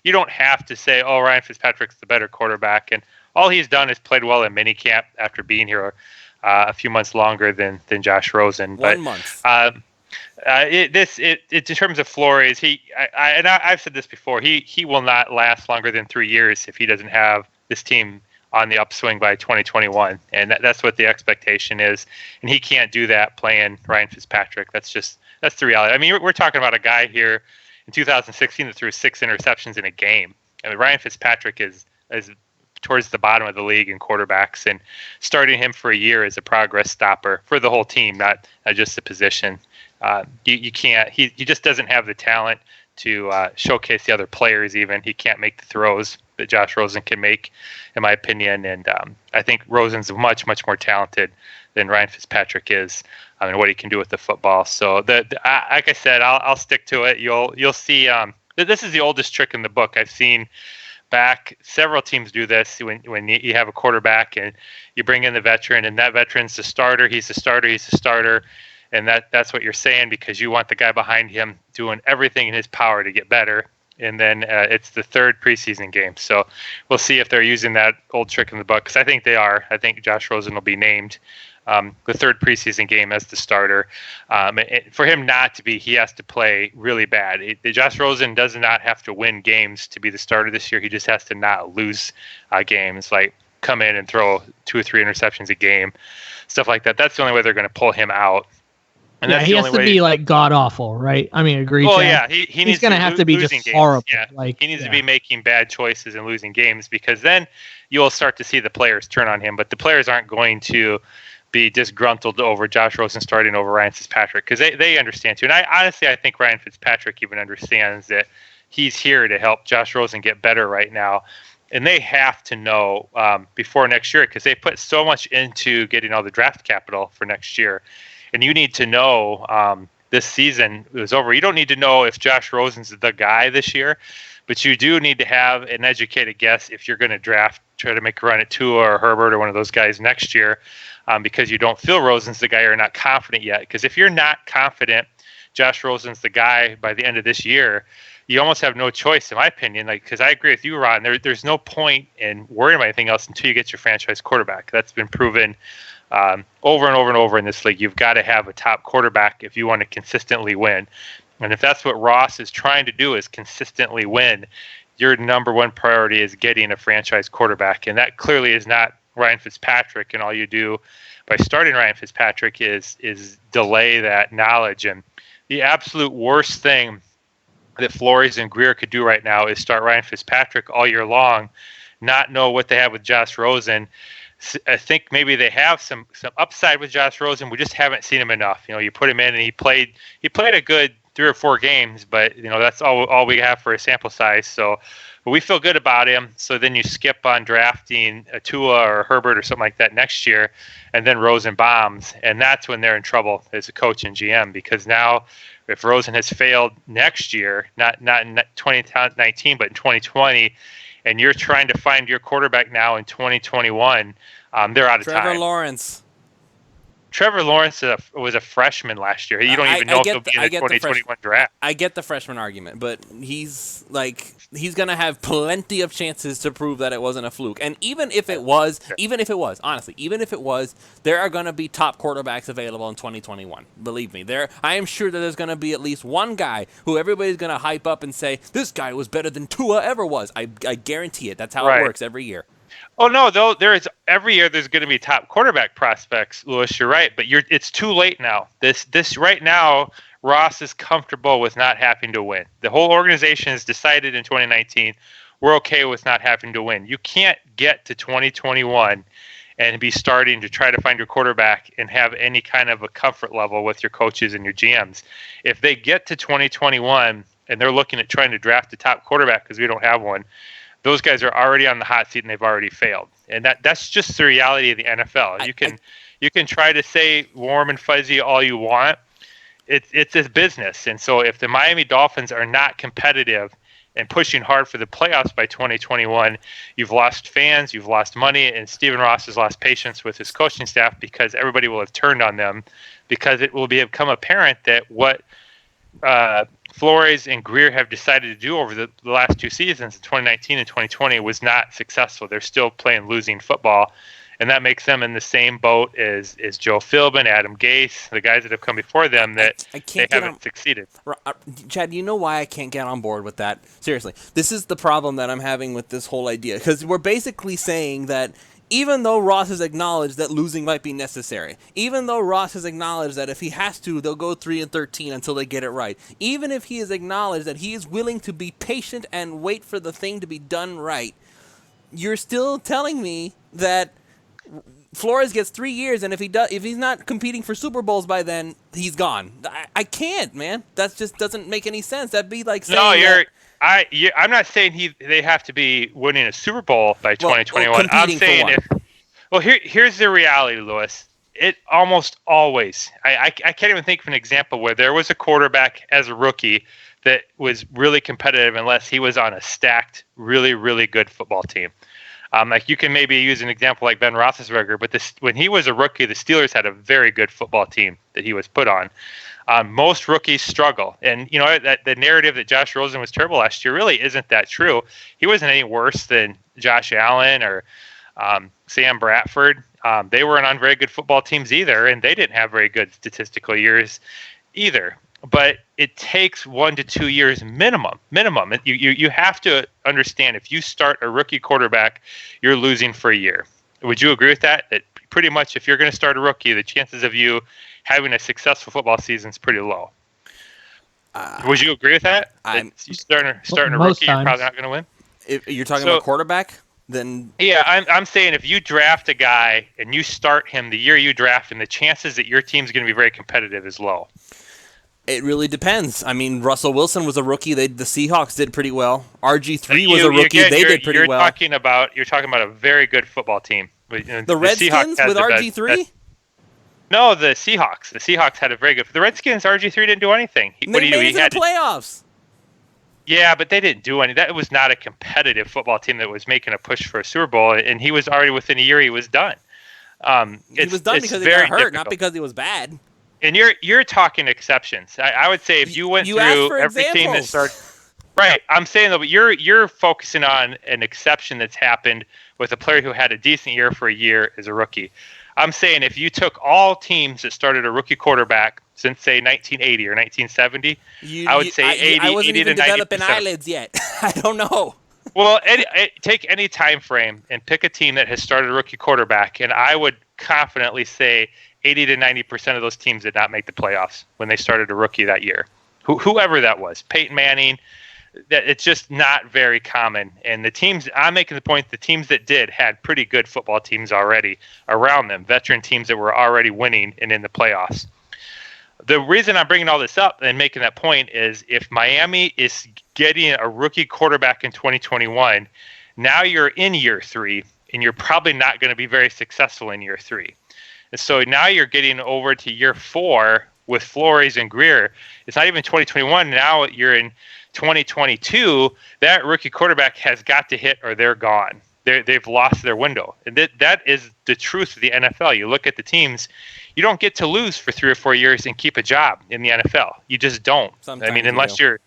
Speaker 3: You don't have to say, "Oh, Ryan Fitzpatrick's the better quarterback," and all he's done is played well in minicamp after being here a few months longer than Josh Rosen.
Speaker 1: 1 month.
Speaker 3: In terms of Flores, I've said this before. He will not last longer than 3 years if he doesn't have this team on the upswing by 2021, and that's what the expectation is. And he can't do that playing Ryan Fitzpatrick. That's the reality. I mean, we're talking about a guy here in 2016 that threw 6 interceptions in a game. I mean, Ryan Fitzpatrick is towards the bottom of the league in quarterbacks, and starting him for a year is a progress stopper for the whole team, not just the position. You can't. He just doesn't have the talent to showcase the other players. Even he can't make the throws that Josh Rosen can make, in my opinion. And I think Rosen's much, much more talented than Ryan Fitzpatrick is. I mean, what he can do with the football. So, like I said, I'll stick to it. You'll see. This is the oldest trick in the book. I've seen back several teams do this when you have a quarterback and you bring in the veteran, and that veteran's the starter. He's the starter. He's the starter. And that's what you're saying because you want the guy behind him doing everything in his power to get better. And then it's the third preseason game. So we'll see if they're using that old trick in the book, because I think they are. I think Josh Rosen will be named the third preseason game as the starter. For him not to be, he has to play really bad. Josh Rosen does not have to win games to be the starter this year. He just has to not lose games, like come in and throw 2 or 3 interceptions a game, stuff like that. That's the only way they're going to pull him out. And
Speaker 2: he has to be like god awful, right? I mean, agree.
Speaker 3: Oh yeah, he's going to
Speaker 2: have to be just
Speaker 3: games.
Speaker 2: horrible.
Speaker 3: Yeah. He needs to be making bad choices and losing games, because then you'll start to see the players turn on him. But the players aren't going to be disgruntled over Josh Rosen starting over Ryan Fitzpatrick, because they understand too. And I think Ryan Fitzpatrick even understands that he's here to help Josh Rosen get better right now. And they have to know before next year, because they put so much into getting all the draft capital for next year. And you need to know this season is over. You don't need to know if Josh Rosen's the guy this year, but you do need to have an educated guess if you're going to try to make a run at Tua or Herbert or one of those guys next year, because you don't feel Rosen's the guy or not confident yet. Because if you're not confident Josh Rosen's the guy by the end of this year, you almost have no choice, in my opinion. Because I agree with you, Ron. There's no point in worrying about anything else until you get your franchise quarterback. That's been proven over and over and over in this league. You've got to have a top quarterback if you want to consistently win. And if that's what Ross is trying to do, is consistently win, your number one priority is getting a franchise quarterback. And that clearly is not Ryan Fitzpatrick. And all you do by starting Ryan Fitzpatrick is delay that knowledge. And the absolute worst thing that Flores and Greer could do right now is start Ryan Fitzpatrick all year long, not know what they have with Josh Rosen, I think maybe they have some upside with Josh Rosen. We just haven't seen him enough. You put him in and he played a good 3 or 4 games, but that's all we have for a sample size. So, but we feel good about him. So then you skip on drafting a Tua or Herbert or something like that next year, and then Rosen bombs, and that's when they're in trouble as a coach and GM, because now if Rosen has failed next year, not in 2019 but in 2020, and you're trying to find your quarterback now in 2021, they're out of time. Trevor Lawrence was a freshman last year. You don't even know if he'll be in the 2021 draft.
Speaker 1: I get the freshman argument, but he's going to have plenty of chances to prove that it wasn't a fluke. And even if it was, there are going to be top quarterbacks available in 2021. Believe me, I am sure that there's going to be at least one guy who everybody's going to hype up and say, this guy was better than Tua ever was. I guarantee it. That's how it works every year.
Speaker 3: Oh no, though every year there's going to be top quarterback prospects, Louis. You're right, but it's too late now. This right now, Ross is comfortable with not having to win. The whole organization has decided in 2019 we're okay with not having to win. You can't get to 2021 and be starting to try to find your quarterback and have any kind of a comfort level with your coaches and your GMs. If they get to 2021 and they're looking at trying to draft a top quarterback because we don't have one, those guys are already on the hot seat and they've already failed. And that's just the reality of the NFL. You can try to say warm and fuzzy all you want. It's a business. And so if the Miami Dolphins are not competitive and pushing hard for the playoffs by 2021, you've lost fans, you've lost money, and Stephen Ross has lost patience with his coaching staff because everybody will have turned on them, because it will become apparent that what Flores and Greer have decided to do over the last 2 seasons, 2019 and 2020, was not successful. They're still playing losing football, and that makes them in the same boat as Joe Philbin, Adam Gase, the guys that have come before them, that they haven't succeeded.
Speaker 1: Chad, you know why I can't get on board with that? Seriously, this is the problem that I'm having with this whole idea, because we're basically saying that even though Ross has acknowledged that losing might be necessary, even though Ross has acknowledged that if he has to, they'll go 3-13 until they get it right, even if he has acknowledged that he is willing to be patient and wait for the thing to be done right, you're still telling me that Flores gets 3 years, and if he's not competing for Super Bowls by then, he's gone. I can't, man. That just doesn't make any sense. That'd be like saying
Speaker 3: I'm not saying they have to be winning a Super Bowl by 2021. I'm saying here's the reality, Louis. It almost always. I can't even think of an example where there was a quarterback as a rookie that was really competitive unless he was on a stacked, really, really good football team. Like you can maybe use an example like Ben Roethlisberger, but when he was a rookie, the Steelers had a very good football team that he was put on. Most rookies struggle, and that the narrative that Josh Rosen was terrible last year really isn't that true. He wasn't any worse than Josh Allen or Sam Bradford. They weren't on very good football teams either, and they didn't have very good statistical years either. But it takes 1 to 2 years minimum. You have to understand, if you start a rookie quarterback, you're losing for a year. Would you agree with that? That pretty much if you're going to start a rookie, the chances of you having a successful football season is pretty low. Would you agree with that? You starting a rookie, you're probably not going to win?
Speaker 1: If you're talking about quarterback? Then
Speaker 3: yeah, I'm saying if you draft a guy and you start him the year you draft him, the chances that your team's going to be very competitive is low.
Speaker 1: It really depends. I mean, Russell Wilson was a rookie. The Seahawks did pretty well. RG3 was a rookie. They did pretty well.
Speaker 3: You're talking about a very good football team.
Speaker 1: The Redskins with RG3?
Speaker 3: No, the Seahawks. The Seahawks had a very good. The Redskins, RG3 didn't do anything.
Speaker 1: They made it to the playoffs.
Speaker 3: Yeah, but they didn't do any. That was not a competitive football team that was making a push for a Super Bowl, and he was already within a year. He was done.
Speaker 1: He was done because he got hurt, not because he was bad.
Speaker 3: And you're talking exceptions. I would say if you went through every team that started, right? I'm saying though, but you're focusing on an exception that's happened with a player who had a decent year for a year as a rookie. I'm saying if you took all teams that started a rookie quarterback since say 1980 or 1970, I would say 80
Speaker 1: I wasn't
Speaker 3: 80
Speaker 1: even
Speaker 3: to 90%.
Speaker 1: developing eyelids yet. I don't know.
Speaker 3: Well, take any time frame and pick a team that has started a rookie quarterback, and I would confidently say 80 to 90% of those teams did not make the playoffs when they started a rookie that year. Whoever that was, Peyton Manning, that it's just not very common. And the teams, I'm making the point, the teams that did had pretty good football teams already around them, veteran teams that were already winning and in the playoffs. The reason I'm bringing all this up and making that point is if Miami is getting a rookie quarterback in 2021, now you're in year 3, and you're probably not going to be very successful in year 3. And so now you're getting over to year 4 with Flores and Greer. It's not even 2021. Now you're in 2022. That rookie quarterback has got to hit or they're gone. They've lost their window. And that is the truth of the NFL. You look at the teams, you don't get to lose for 3 or 4 years and keep a job in the NFL. You just don't.
Speaker 1: Sometimes
Speaker 3: I mean, unless you're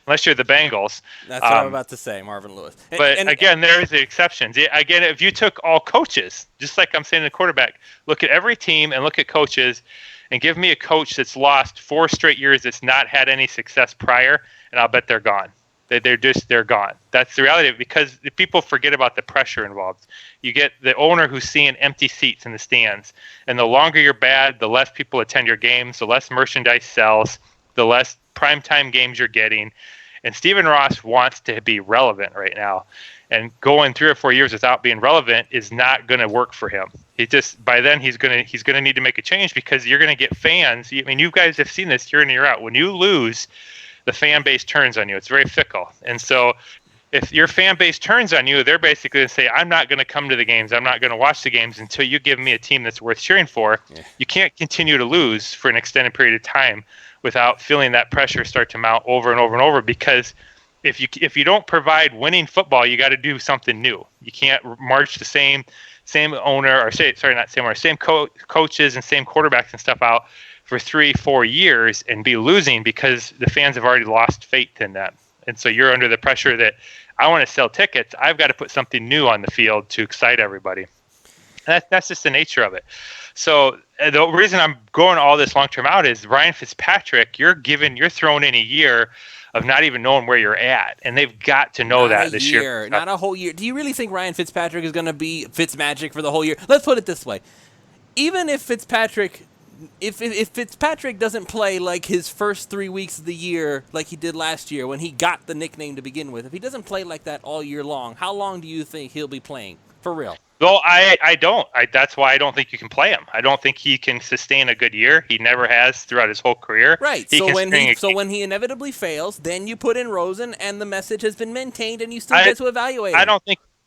Speaker 3: the Bengals.
Speaker 1: That's what I'm about to say, Marvin Lewis.
Speaker 3: But again, there's the exceptions. Again, if you took all coaches, just like I'm saying the quarterback, look at every team and look at coaches and give me a coach that's lost 4 straight years that's not had any success prior, and I'll bet they're gone. They're gone. That's the reality, because people forget about the pressure involved. You get the owner who's seeing empty seats in the stands, and the longer you're bad, the less people attend your games, the less merchandise sells, the less primetime games you're getting. And Stephen Ross wants to be relevant right now, and going 3 or 4 years without being relevant is not going to work for him. By then he's going to need to make a change, because you're going to get fans. I mean, you guys have seen this year in year out. When you lose, the fan base turns on you. It's very fickle. And so if your fan base turns on you, they're basically going to say, I'm not going to come to the games. I'm not going to watch the games until you give me a team that's worth cheering for. Yeah. You can't continue to lose for an extended period of time without feeling that pressure start to mount over and over and over, because if you don't provide winning football, you got to do something new. You can't march the same owner, or same coaches and same quarterbacks and stuff out for 3-4 years and be losing, because the fans have already lost faith in them. And so you're under the pressure that I want to sell tickets. I've got to put something new on the field to excite everybody. And that's just the nature of it. So the reason I'm going all this long-term out is Ryan Fitzpatrick, you're thrown in a year of not even knowing where you're at. And they've got to know that this year.
Speaker 1: Not a whole year. Do you really think Ryan Fitzpatrick is going to be Fitzmagic for the whole year? Let's put it this way. Even if Fitzpatrick... If Fitzpatrick doesn't play like his first 3 weeks of the year like he did last year when he got the nickname to begin with, if he doesn't play like that all year long, how long do you think he'll be playing? For real.
Speaker 3: Well, I don't. That's why I don't think you can play him. I don't think he can sustain a good year. He never has throughout his whole career.
Speaker 1: Right. So when he inevitably fails, then you put in Rosen, and the message has been maintained, and you still get to evaluate him.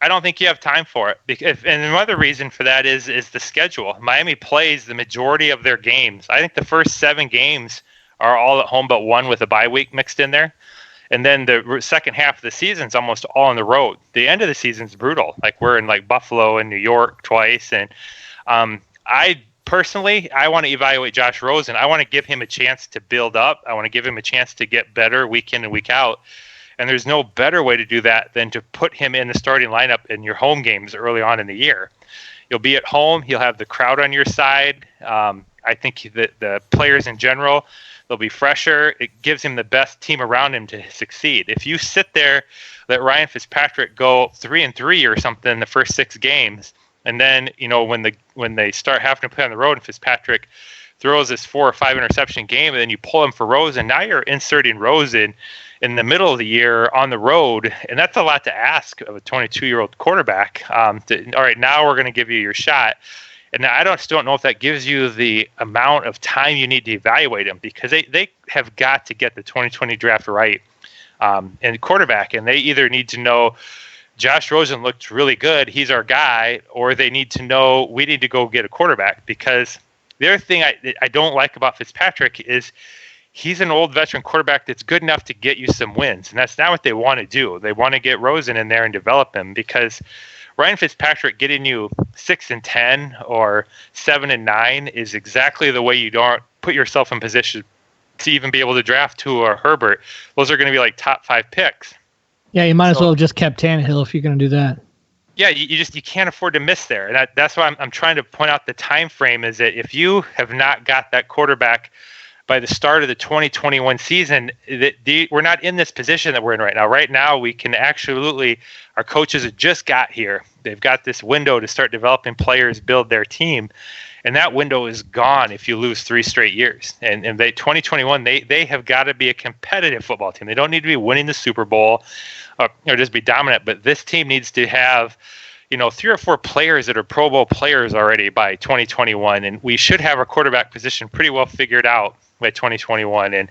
Speaker 3: I don't think you have time for it. And another reason for that is the schedule. Miami plays the majority of their games. I think the first 7 games are all at home but one with a bye week mixed in there. And then the second half of the season is almost all on the road. The end of the season is brutal. Like we're in like Buffalo and New York twice. And I personally want to evaluate Josh Rosen. I want to give him a chance to build up. I want to give him a chance to get better week in and week out. And there's no better way to do that than to put him in the starting lineup in your home games early on in the year. You'll be at home. You'll have the crowd on your side. I think that the players in general, they'll be fresher. It gives him the best team around him to succeed. If you sit there, let Ryan Fitzpatrick go 3-3 or something in the first 6 games, and then when they start having to play on the road and Fitzpatrick throws this 4 or 5 interception game, and then you pull him for Rosen, now you're inserting Rosen in the middle of the year on the road, and that's a lot to ask of a 22-year-old quarterback. All right, now we're going to give you your shot. And I still don't know if that gives you the amount of time you need to evaluate him, because they have got to get the 2020 draft right and quarterback. And they either need to know Josh Rosen looked really good, he's our guy, or they need to know we need to go get a quarterback. Because the other thing I don't like about Fitzpatrick is he's an old veteran quarterback that's good enough to get you some wins. And that's not what they want to do. They want to get Rosen in there and develop him, because Ryan Fitzpatrick getting you 6-10 or 7-9 is exactly the way you don't put yourself in position to even be able to draft Tua or Herbert. Those are going to be like top 5 picks.
Speaker 2: Yeah, you might as well have just kept Tannehill if you're going to do that.
Speaker 3: Yeah, you can't afford to miss there. And that's why I'm trying to point out the time frame is that if you have not got that quarterback by the start of the 2021 season, we're not in this position that we're in right now. Right now, we can absolutely, our coaches have just got here. They've got this window to start developing players, build their team. And that window is gone if you lose 3 straight years. And 2021, they have got to be a competitive football team. They don't need to be winning the Super Bowl or just be dominant. But this team needs to have, 3 or 4 players that are Pro Bowl players already by 2021. And we should have our quarterback position pretty well figured out by 2021. And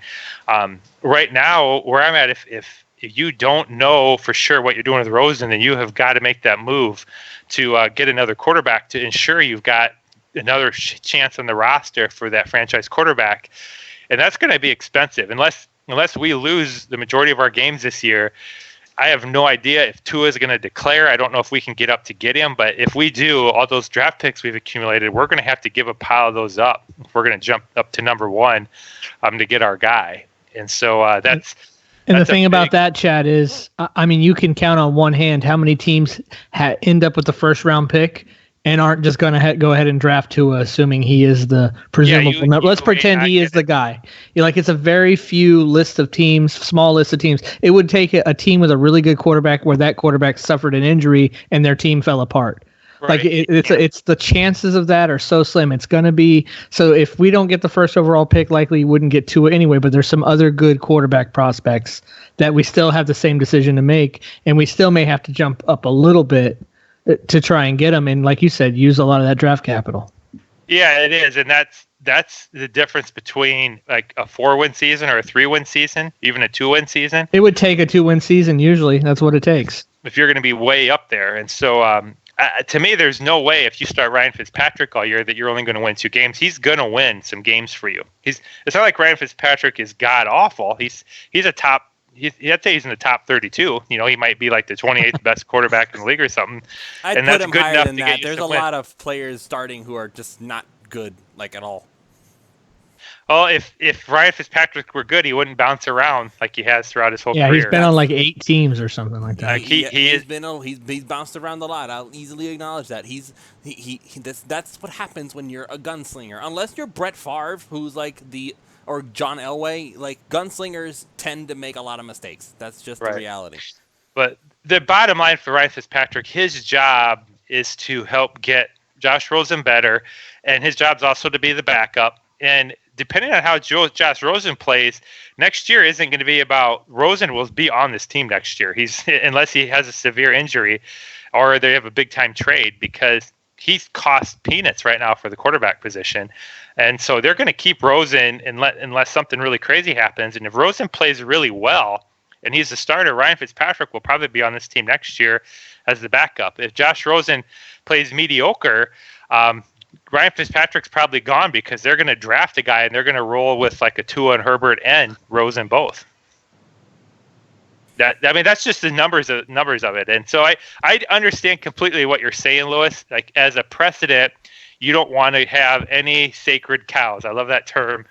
Speaker 3: right now, where I'm at, if you don't know for sure what you're doing with Rosen, then you have got to make that move to get another quarterback to ensure you've got another chance on the roster for that franchise quarterback. And that's going to be expensive unless we lose the majority of our games this year. I have no idea if Tua is going to declare. I don't know if we can get up to get him, but if we do, all those draft picks we've accumulated, we're going to have to give a pile of those up if we're going to jump up to number 1 to get our guy. And so that's
Speaker 2: the thing about that, Chad, is you can count on one hand how many teams end up with the first round pick and aren't just going to go ahead and draft Tua, assuming he is the presumable number. Let's pretend he is the guy. It's a very few list of teams, small list of teams. It would take a team with a really good quarterback where that quarterback suffered an injury and their team fell apart. Right. It's the chances of that are so slim. It's going to be so if we don't get the first overall pick, likely we wouldn't get Tua anyway. But there's some other good quarterback prospects that we still have the same decision to make, and we still may have to jump up a little bit to try and get them, and like you said, use a lot of that draft capital.
Speaker 3: Yeah, it is, and that's the difference between like a 4-win season or a 3-win season, even a 2-win season.
Speaker 2: It would take a 2-win season usually. That's what it takes
Speaker 3: if you're going to be way up there. And so, to me, there's no way if you start Ryan Fitzpatrick all year that you're only going to win 2 games. He's going to win some games for you. It's not like Ryan Fitzpatrick is god awful. He's a top. I'd say he's in the top 32. He might be like the 28th best quarterback in the league or something.
Speaker 1: And that's good enough to get you. There's a lot of players starting who are just not good, like at all.
Speaker 3: Well, if Ryan Fitzpatrick were good, he wouldn't bounce around like he has throughout his whole career.
Speaker 2: Yeah, he's been on like 8 teams or something like that.
Speaker 1: He's bounced around a lot. I'll easily acknowledge that. That's what happens when you're a gunslinger. Unless you're Brett Favre, who's like or John Elway, like gunslingers tend to make a lot of mistakes. That's just the reality.
Speaker 3: But the bottom line for Ryan Fitzpatrick, his job is to help get Josh Rosen better, and his job is also to be the backup. And depending on how Josh Rosen plays, next year isn't going to be about Rosen will be on this team next year. Unless he has a severe injury or they have a big time trade, because he's cost peanuts right now for the quarterback position. And so they're going to keep Rosen unless something really crazy happens. And if Rosen plays really well and he's the starter, Ryan Fitzpatrick will probably be on this team next year as the backup. If Josh Rosen plays mediocre, Ryan Fitzpatrick's probably gone because they're going to draft a guy and they're going to roll with like a Tua and Herbert and Rosen both. That's just the numbers of it. And so I understand completely what you're saying, Lewis. Like, as a precedent, you don't want to have any sacred cows. I love that term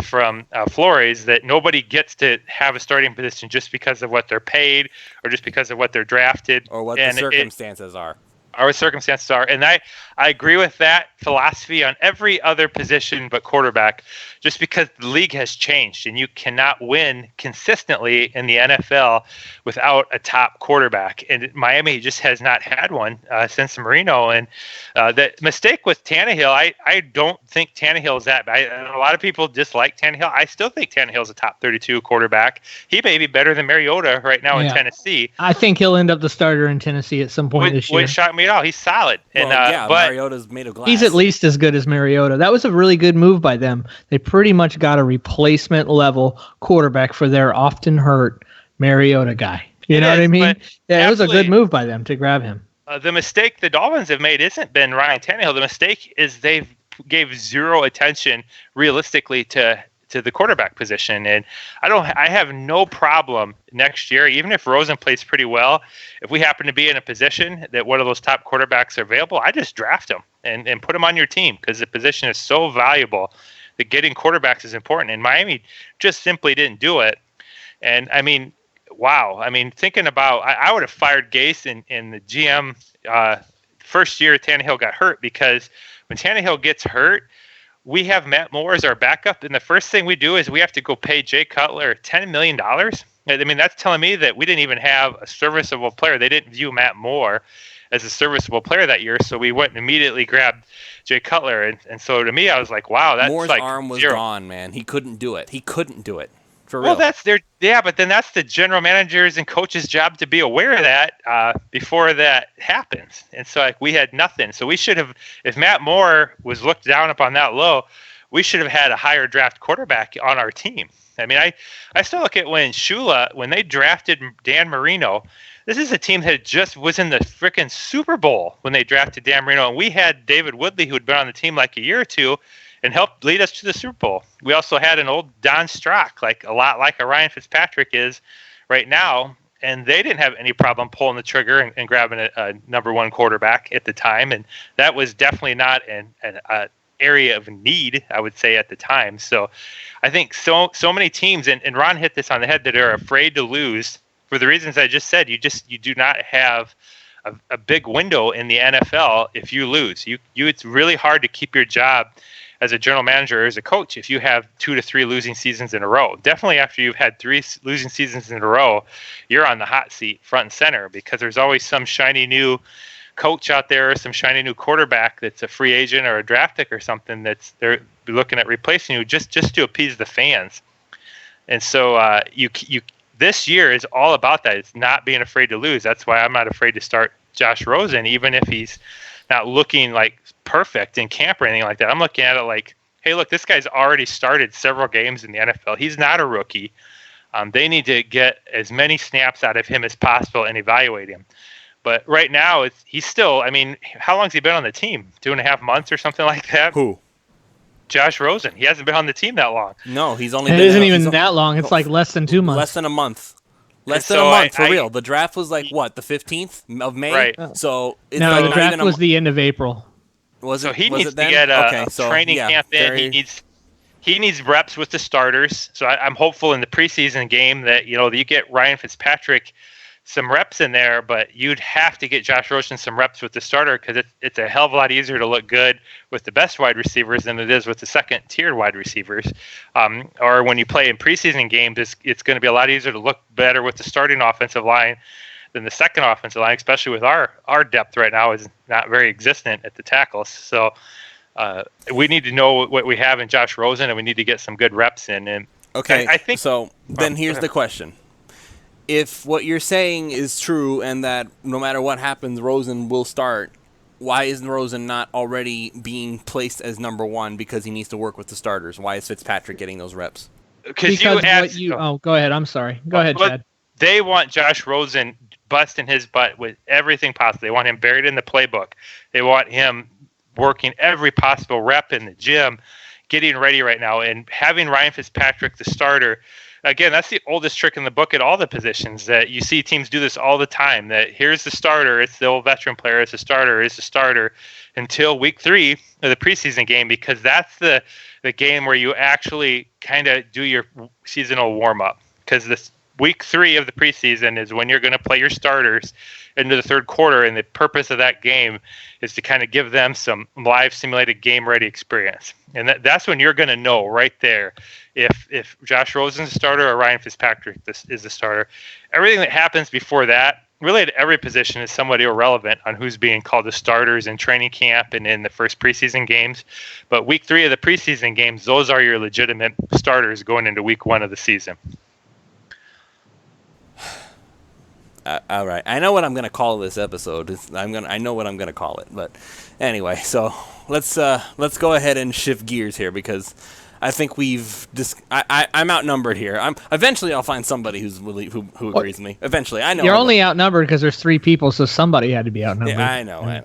Speaker 3: from Flores, that nobody gets to have a starting position just because of what they're paid or just because of what they're drafted.
Speaker 1: Or what the circumstances are.
Speaker 3: Our circumstances are. And I agree with that philosophy on every other position but quarterback, just because the league has changed and you cannot win consistently in the NFL without a top quarterback. And Miami just has not had one since Marino. And the mistake with Tannehill, I don't think Tannehill is that bad. A lot of people dislike Tannehill. I still think Tannehill is a top 32 quarterback. He may be better than Mariota right now in Tennessee.
Speaker 2: I think he'll end up the starter in Tennessee at some point this year.
Speaker 3: Which shocked me at all. He's solid.
Speaker 1: Well, but Mariota's made of glass.
Speaker 2: He's at least as good as Mariota. That was a really good move by them. They pretty much got a replacement level quarterback for their often hurt Mariota guy. You know what I mean? Yeah, it was a good move by them to grab him.
Speaker 3: The mistake the Dolphins have made isn't been Ryan Tannehill. The mistake is they've gave zero attention realistically to the quarterback position. And I have no problem next year, even if Rosen plays pretty well, if we happen to be in a position that one of those top quarterbacks are available, I just draft him and put him on your team, because the position is so valuable that getting quarterbacks is important. And Miami just simply didn't do it. And I mean, wow. I mean, thinking about, I would have fired Gase in the GM first year Tannehill got hurt, because when Tannehill gets hurt, we have Matt Moore as our backup, and the first thing we do is we have to go pay Jay Cutler $10 million. I mean, that's telling me that we didn't even have a serviceable player. They didn't view Matt Moore as a serviceable player that year, so we went and immediately grabbed Jay Cutler. And so to me, I was like, wow, that's
Speaker 1: Moore's
Speaker 3: like
Speaker 1: arm was
Speaker 3: zero.
Speaker 1: gone, man. He couldn't do it. For real.
Speaker 3: Well, but then that's the general manager's and coach's job to be aware of that before that happens. And so like we had nothing. So we should have, if Matt Moore was looked down upon that low, we should have had a higher draft quarterback on our team. I mean, I still look at when they drafted Dan Marino, this is a team that just was in the freaking Super Bowl when they drafted Dan Marino. And we had David Woodley, who had been on the team like a year or two, and helped lead us to the Super Bowl. We also had an old Don Strock, like a lot like a Ryan Fitzpatrick is right now, and they didn't have any problem pulling the trigger and grabbing a number one quarterback at the time, and that was definitely not an area of need, I would say, at the time. So I think so many teams, and Ron hit this on the head, that are afraid to lose for the reasons I just said. You do not have a big window in the NFL if you lose. It's really hard to keep your job as a general manager or as a coach if you have 2 to 3 losing seasons in a row. Definitely after you've had 3 losing seasons in a row, you're on the hot seat front and center, because there's always some shiny new coach out there or some shiny new quarterback that's a free agent or a draft pick or something that's they're looking at replacing you just to appease the fans. And so you this year is all about that. It's not being afraid to lose. That's why I'm not afraid to start Josh Rosen, even if he's not looking like perfect in camp or anything like that. I'm looking at it like, hey, look, this guy's already started several games in the NFL. He's not a rookie. They need to get as many snaps out of him as possible and evaluate him. But right now, he's still, I mean, how long has he been on the team? 2.5 months or something like that?
Speaker 1: Who?
Speaker 3: Josh Rosen. He hasn't been on the team that long.
Speaker 1: No, he's only
Speaker 2: It
Speaker 1: been
Speaker 2: isn't even that long. It's like less than 2 months.
Speaker 1: Less than a month. Less
Speaker 3: And
Speaker 1: than a
Speaker 3: so
Speaker 1: month, for real. The draft was like, what, the 15th of May?
Speaker 3: Right.
Speaker 1: So it's
Speaker 2: No,
Speaker 1: like
Speaker 2: the
Speaker 1: not
Speaker 2: draft
Speaker 1: even
Speaker 2: was the end of April.
Speaker 1: Was
Speaker 3: So
Speaker 1: it?
Speaker 3: he
Speaker 1: was
Speaker 3: needs
Speaker 1: it
Speaker 3: to
Speaker 1: then?
Speaker 3: get
Speaker 1: Okay,
Speaker 3: a
Speaker 1: so,
Speaker 3: training
Speaker 1: yeah,
Speaker 3: camp in. He needs reps with the starters. So I'm hopeful in the preseason game that you get Ryan Fitzpatrick some reps in there, but you'd have to get Josh Rosen some reps with the starter, because it's a hell of a lot easier to look good with the best wide receivers than it is with the second-tier wide receivers. Or when you play in preseason games, it's going to be a lot easier to look better with the starting offensive line than the second offensive line, especially with our depth right now is not very existent at the tackles. So we need to know what we have in Josh Rosen, and we need to get some good reps in. And
Speaker 1: Okay,
Speaker 3: I think
Speaker 1: so. Then here's the question: if what you're saying is true, and that no matter what happens, Rosen will start, why isn't Rosen not already being placed as number one? Because he needs to work with the starters. Why is Fitzpatrick getting those reps?
Speaker 2: Because go ahead. I'm sorry. Go ahead, Chad.
Speaker 3: They want Josh Rosen busting his butt with everything possible. They want him buried in the playbook. They want him working every possible rep in the gym, getting ready right now, and having Ryan Fitzpatrick the starter. Again, that's the oldest trick in the book at all the positions, that you see teams do this all the time, that here's the starter, it's the old veteran player, it's the starter until week 3 of the preseason game, because that's the game where you actually kind of do your seasonal warm-up, because this week 3 of the preseason is when you're going to play your starters into the third quarter, and the purpose of that game is to kind of give them some live simulated game-ready experience. And that's when you're going to know right there if Josh Rosen's the starter or Ryan Fitzpatrick is the starter. Everything that happens before that, really at every position, is somewhat irrelevant on who's being called the starters in training camp and in the first preseason games. But week 3 of the preseason games, those are your legitimate starters going into week 1 of the season.
Speaker 1: All right, I know what I'm going to call this episode. I know what I'm going to call it. But anyway, so let's go ahead and shift gears here, because I think I'm outnumbered here. Eventually I'll find somebody who agrees with me. Eventually, I know
Speaker 2: you're only outnumbered because there's 3 people, so somebody had to be outnumbered.
Speaker 1: Yeah, I know.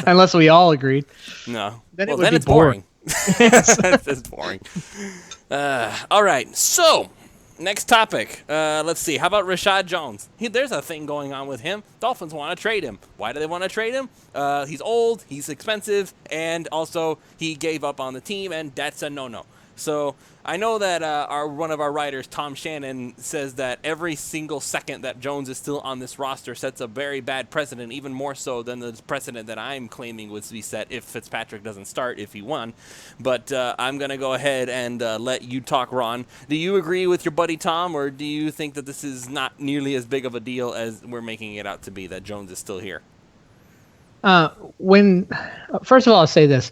Speaker 2: Unless we all agreed.
Speaker 1: No,
Speaker 2: then
Speaker 1: it's boring. It's boring. All right, so. Next topic. Let's see. How about Rashad Jones? There's a thing going on with him. Dolphins want to trade him. Why do they want to trade him? He's old, he's expensive, and also he gave up on the team, and that's a no-no. So I know that one of our writers, Tom Shannon, says that every single second that Jones is still on this roster sets a very bad precedent, even more so than the precedent that I'm claiming would be set if Fitzpatrick doesn't start if he won. But I'm going to go ahead and let you talk, Ron. Do you agree with your buddy Tom, or do you think that this is not nearly as big of a deal as we're making it out to be, that Jones is still here?
Speaker 2: First of all, I'll say this.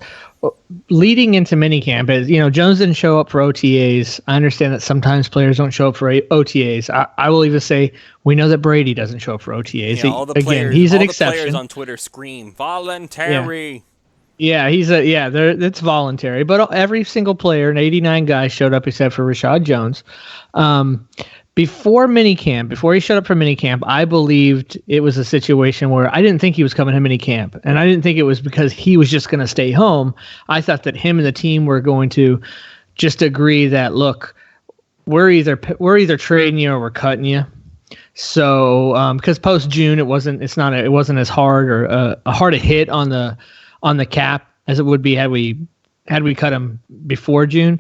Speaker 2: Leading into minicamp is, Jones didn't show up for OTAs. I understand that sometimes players don't show up for OTAs. I will even say we know that Brady doesn't show up for OTAs.
Speaker 1: Yeah, all the players,
Speaker 2: he's an
Speaker 1: all
Speaker 2: exception.
Speaker 1: The players on Twitter scream voluntary.
Speaker 2: Yeah, it's voluntary. But every single player, and 89 guys showed up except for Rashad Jones. Before he showed up for minicamp, I believed it was a situation where I didn't think he was coming to minicamp, and I didn't think it was because he was just going to stay home. I thought that him and the team were going to just agree that, look, we're either trading you or we're cutting you. So because post June it wasn't as hard or a hard a hit on the cap as it would be had we cut him before June.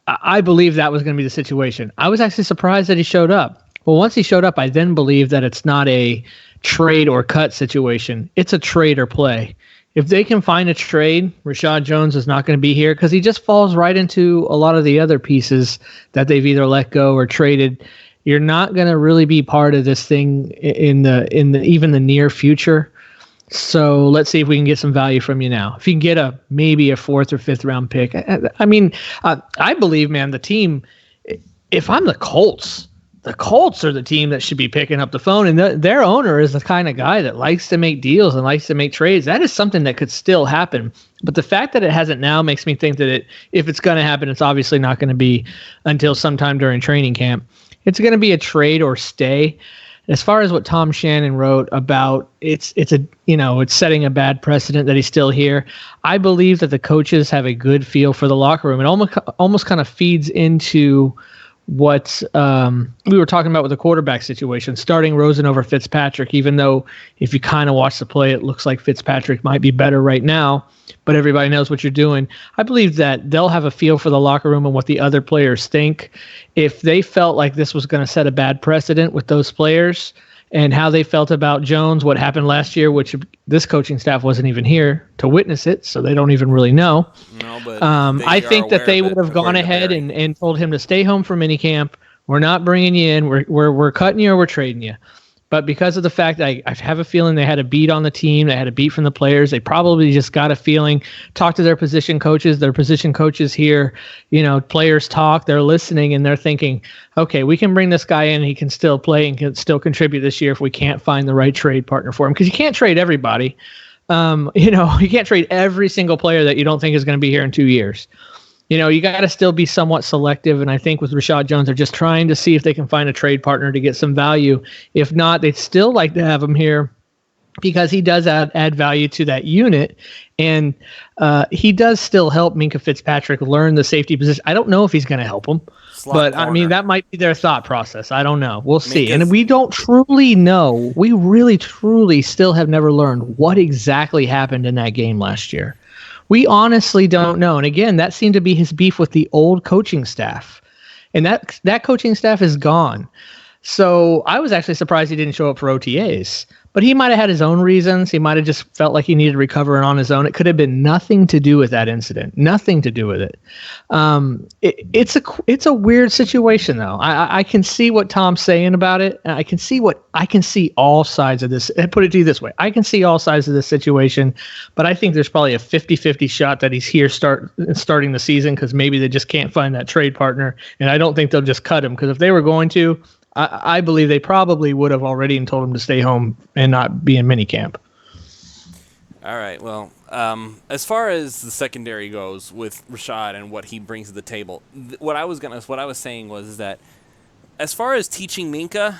Speaker 2: I believe that was going to be the situation. I was actually surprised that he showed up. Well, once he showed up, I then believe that it's not a trade or cut situation. It's a trade or play. If they can find a trade, Rashad Jones is not going to be here because he just falls right into a lot of the other pieces that they've either let go or traded. You're not going to really be part of this thing in the even the near future. So let's see if we can get some value from you now. If you can get maybe a 4th or 5th round pick. I believe, man, the team, if I'm the Colts are the team that should be picking up the phone. And their owner is the kind of guy that likes to make deals and likes to make trades. That is something that could still happen. But the fact that it hasn't now makes me think that if it's going to happen, it's obviously not going to be until sometime during training camp. It's going to be a trade or stay. As far as what Tom Shannon wrote about, it's setting a bad precedent that he's still here. I believe that the coaches have a good feel for the locker room. It almost kind of feeds into what we were talking about with the quarterback situation, starting Rosen over Fitzpatrick, even though if you kind of watch the play, it looks like Fitzpatrick might be better right now, but everybody knows what you're doing. I believe that they'll have a feel for the locker room and what the other players think. If they felt like this was going to set a bad precedent with those players and how they felt about Jones, what happened last year, which this coaching staff wasn't even here to witness it, so they don't even really know.
Speaker 1: No, but
Speaker 2: I think that they would have gone ahead and told him to stay home for minicamp. We're not bringing you in. We're cutting you or we're trading you. But because of the fact that I have a feeling they had a beat on the team, they had a beat from the players, they probably just got a feeling, talk to their position coaches here, players talk, they're listening, and they're thinking, okay, we can bring this guy in, he can still play and can still contribute this year if we can't find the right trade partner for him. Because you can't trade everybody. You can't trade every single player that you don't think is going to be here in 2 years. You got to still be somewhat selective. And I think with Rashad Jones, they're just trying to see if they can find a trade partner to get some value. If not, they'd still like to have him here because he does add value to that unit. And he does still help Minkah Fitzpatrick learn the safety position. I don't know if he's going to help him, but corner. That might be their thought process. I don't know. We'll see. And we don't truly know. We really, truly still have never learned what exactly happened in that game last year. We honestly don't know. And again, that seemed to be his beef with the old coaching staff. And that coaching staff is gone. So I was actually surprised he didn't show up for OTAs. But he might have had his own reasons. He might have just felt like he needed to recover on his own. It could have been nothing to do with that incident. Nothing to do with it. It's a weird situation, though. I can see what Tom's saying about it. And I can see all sides of this. I put it to you this way. I can see all sides of this situation. But I think there's probably a 50-50 shot that he's here starting the season because maybe they just can't find that trade partner. And I don't think they'll just cut him because if they were going to, I believe they probably would have already and told him to stay home and not be in minicamp.
Speaker 1: All right. Well, as far as the secondary goes with Rashad and what he brings to the table, what I was saying was that as far as teaching Minkah,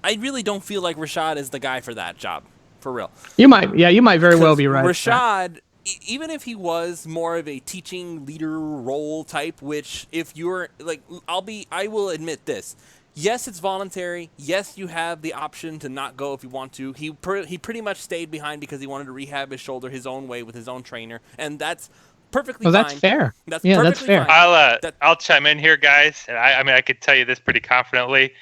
Speaker 1: I really don't feel like Rashad is the guy for that job, for real. You might
Speaker 2: very well be right.
Speaker 1: Rashad, even if he was more of a teaching leader role type, which if you're like, I will admit this. Yes, it's voluntary. Yes, you have the option to not go if you want to. He pretty much stayed behind because he wanted to rehab his shoulder his own way with his own trainer, and that's perfectly
Speaker 2: Well,
Speaker 1: fine.
Speaker 2: that's fair.
Speaker 1: That's
Speaker 2: Yeah, that's
Speaker 1: perfectly
Speaker 2: fair.
Speaker 1: fine.
Speaker 3: I'll chime in here, guys. And I mean, I could tell you this pretty confidently.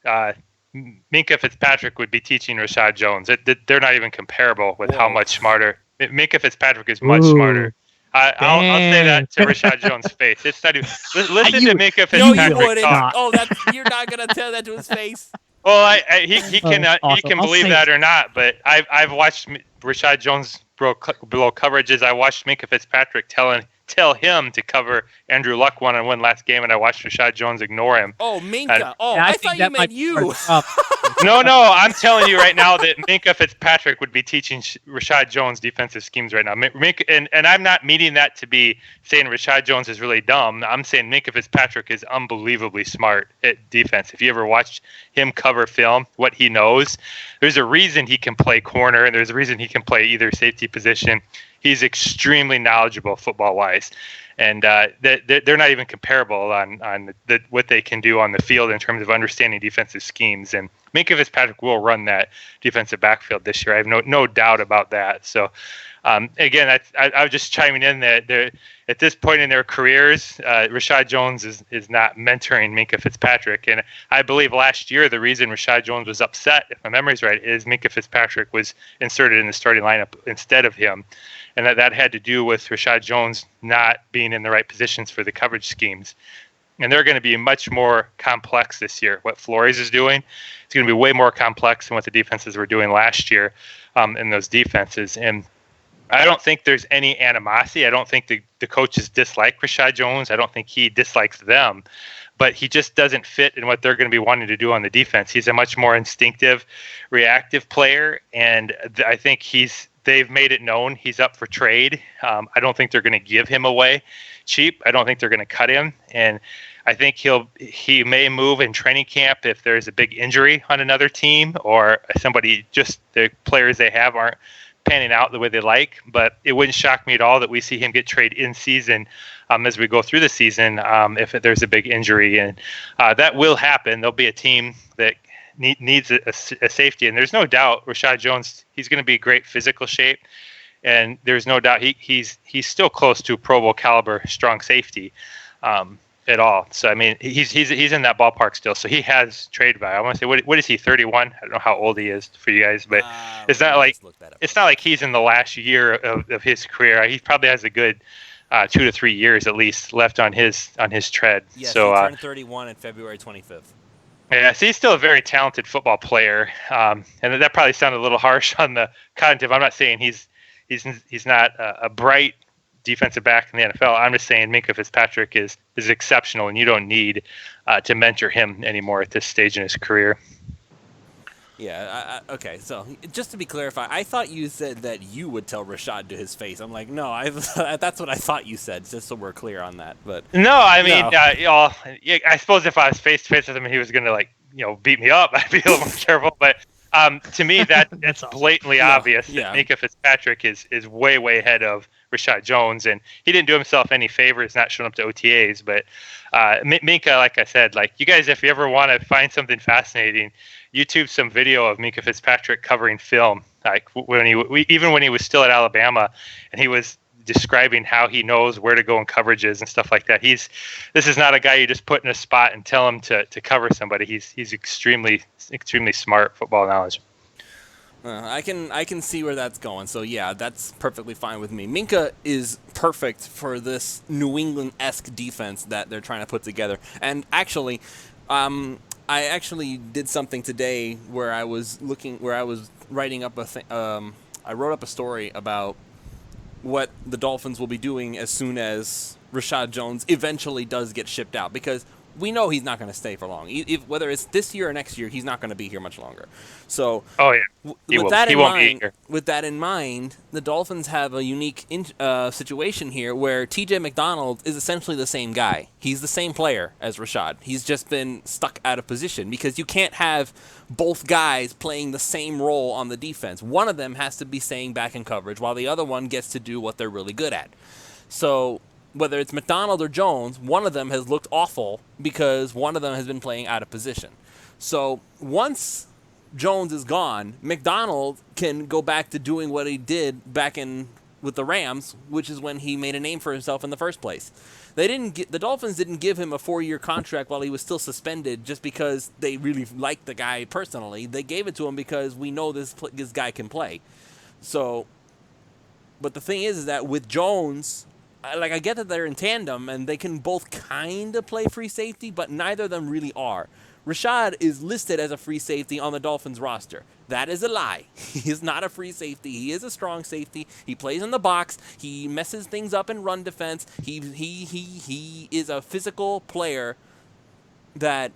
Speaker 3: Minkah Fitzpatrick would be teaching Rashad Jones. They're not even comparable with how much smarter. Minkah Fitzpatrick is much smarter. I'll say that to Rashad Jones' face. It's not even, listen to Minkah Fitzpatrick
Speaker 1: No, you wouldn't.
Speaker 3: talk.
Speaker 1: Oh, you're not gonna tell that to his face.
Speaker 3: Well, he can
Speaker 2: awesome.
Speaker 3: he can
Speaker 2: I'll
Speaker 3: believe
Speaker 2: say
Speaker 3: that or not, but I've watched Rashad Jones below coverages. I watched Minkah Fitzpatrick tell him to cover Andrew Luck one-on-one last game, and I watched Rashad Jones ignore him.
Speaker 1: Oh, Minkah.
Speaker 2: I
Speaker 1: thought you meant you.
Speaker 3: No, I'm telling you right now that Minkah Fitzpatrick would be teaching Rashad Jones defensive schemes right now. And I'm not meaning that to be saying Rashad Jones is really dumb. I'm saying Minkah Fitzpatrick is unbelievably smart at defense. If you ever watched him cover film, what he knows, there's a reason he can play corner, and there's a reason he can play either safety position. He's extremely knowledgeable football-wise. And they're not even comparable on what they can do on the field in terms of understanding defensive schemes. And Minkah Fitzpatrick will run that defensive backfield this year. I have no doubt about that. So, again, I was just chiming in that at this point in their careers, Rashad Jones is not mentoring Minkah Fitzpatrick. And I believe last year the reason Rashad Jones was upset, if my memory's right, is Minkah Fitzpatrick was inserted in the starting lineup instead of him. And that had to do with Rashad Jones not being in the right positions for the coverage schemes. And they're going to be much more complex this year. What Flores is doing, it's going to be way more complex than what the defenses were doing last year in those defenses. And I don't think there's any animosity. I don't think the coaches dislike Rashad Jones. I don't think he dislikes them. But he just doesn't fit in what they're going to be wanting to do on the defense. He's a much more instinctive, reactive player. And I think they've made it known he's up for trade. I don't think they're going to give him away cheap. I don't think they're going to cut him. And I think he may move in training camp if there's a big injury on another team or the players they have aren't panning out the way they like. But it wouldn't shock me at all that we see him get traded in season as we go through the season if there's a big injury. And that will happen. There'll be a team that needs a safety, and there's no doubt Rashad Jones, he's going to be great physical shape, and there's no doubt he's still close to Pro Bowl caliber strong safety at all. So I mean he's in that ballpark still. So he has trade value. I want to say what is he, 31? I don't know how old he is for you guys, but it's not like he's in the last year of his career. He probably has a good 2 to 3 years at least left on his tread.
Speaker 1: Yes,
Speaker 3: so
Speaker 1: he turned 31 on February 25th.
Speaker 3: Yeah, so he's still a very talented football player, and that probably sounded a little harsh on the cognitive. I'm not saying he's not a bright defensive back in the NFL. I'm just saying Minkah Fitzpatrick is exceptional, and you don't need to mentor him anymore at this stage in his career.
Speaker 1: Yeah, okay, so just to be clarified, I thought you said that you would tell Rashad to his face. I'm like, no, that's what I thought you said, just so we're clear on that. But
Speaker 3: no, I mean, I suppose if I was face to face with him and he was going to beat me up, I'd be a little more careful. But to me, that's blatantly obvious that Minkah Fitzpatrick is way, way ahead of Rashad Jones, and he didn't do himself any favors not showing up to OTAs. But Minkah, like I said, you guys, if you ever want to find something fascinating, YouTube some video of Minkah Fitzpatrick covering film, when he was still at Alabama, and he was describing how he knows where to go in coverages and stuff like that. This is not a guy you just put in a spot and tell him to cover somebody. He's extremely smart football knowledge.
Speaker 1: I can see where that's going. So yeah, that's perfectly fine with me. Minkah is perfect for this New England-esque defense that they're trying to put together. And actually, I actually did something today where I was writing up I wrote up a story about what the Dolphins will be doing as soon as Rashad Jones eventually does get shipped out, because we know he's not going to stay for long. Whether it's this year or next year, he's not going to be here much longer. So, with that in mind, the Dolphins have a unique situation here where T.J. McDonald is essentially the same guy. He's the same player as Rashad. He's just been stuck out of position because you can't have both guys playing the same role on the defense. One of them has to be staying back in coverage while the other one gets to do what they're really good at. So whether it's McDonald or Jones, one of them has looked awful because one of them has been playing out of position. So once Jones is gone, McDonald can go back to doing what he did back in with the Rams, which is when he made a name for himself in the first place. The Dolphins didn't give him a 4-year contract while he was still suspended just because they really liked the guy personally. They gave it to him because we know this guy can play. So, but the thing is that with Jones, I get that they're in tandem and they can both kind of play free safety, but neither of them really are. Rashad is listed as a free safety on the Dolphins roster. That is a lie. He is not a free safety. He is a strong safety. He plays in the box. He messes things up in run defense. He is a physical player that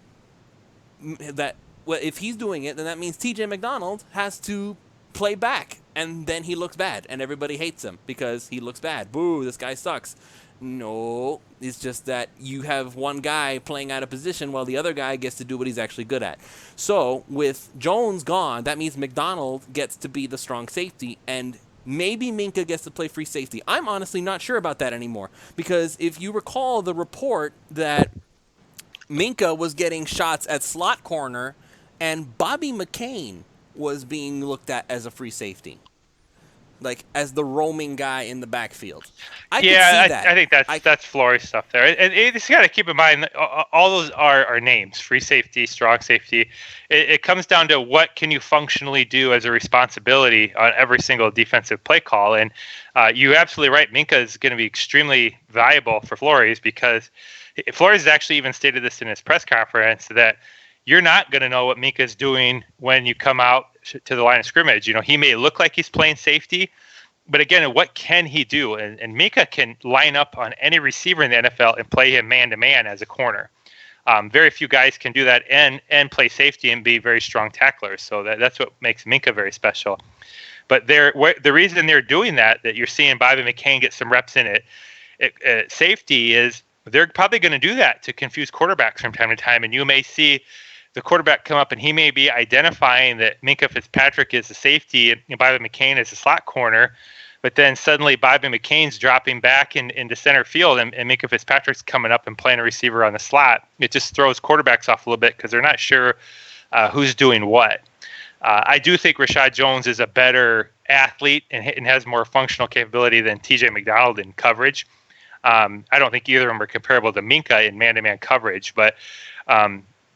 Speaker 1: well, if he's doing it, then that means TJ McDonald has to play back, and then he looks bad, and everybody hates him because he looks bad. Boo, this guy sucks. No, it's just that you have one guy playing out of position while the other guy gets to do what he's actually good at. So with Jones gone, that means McDonald gets to be the strong safety, and maybe Minkah gets to play free safety. I'm honestly not sure about that anymore, because if you recall the report that Minkah was getting shots at slot corner and Bobby McCain was being looked at as a free safety, like as the roaming guy in the backfield. I think
Speaker 3: that's Flores stuff there. And you just got to keep in mind, all those are names: free safety, strong safety. It comes down to what can you functionally do as a responsibility on every single defensive play call. And you're absolutely right. Minkah is going to be extremely valuable for Flores, because Flores has actually even stated this in his press conference that you're not going to know what Minkah is doing when you come out to the line of scrimmage. He may look like he's playing safety, but again, what can he do? And Minkah can line up on any receiver in the NFL and play him man-to-man as a corner. Very few guys can do that and play safety and be very strong tacklers. So that's what makes Minkah very special. But the reason they're doing that you're seeing Bobby McCain get some reps in it, safety, is they're probably going to do that to confuse quarterbacks from time to time. And you may see the quarterback come up and he may be identifying that Minkah Fitzpatrick is the safety and Bobby McCain is the slot corner, but then suddenly Bobby McCain's dropping back into center field and Minkah Fitzpatrick's coming up and playing a receiver on the slot. It just throws quarterbacks off a little bit because they're not sure who's doing what. I do think Rashad Jones is a better athlete and has more functional capability than TJ McDonald in coverage. I don't think either of them are comparable to Minkah in man-to-man coverage, but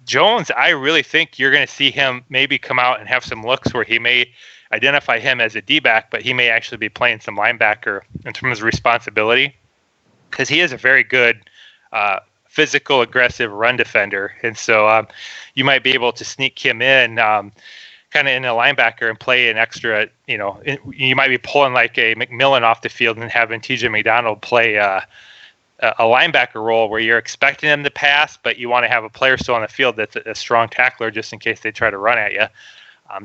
Speaker 3: Jones, I really think you're going to see him maybe come out and have some looks where he may identify him as a D-back, but he may actually be playing some linebacker in terms of responsibility, because he is a very good physical, aggressive run defender. And so you might be able to sneak him in kind of in a linebacker and play an extra, you might be pulling like a McMillan off the field and having TJ McDonald play a linebacker role where you're expecting him to pass, but you want to have a player still on the field that's a strong tackler just in case they try to run at you.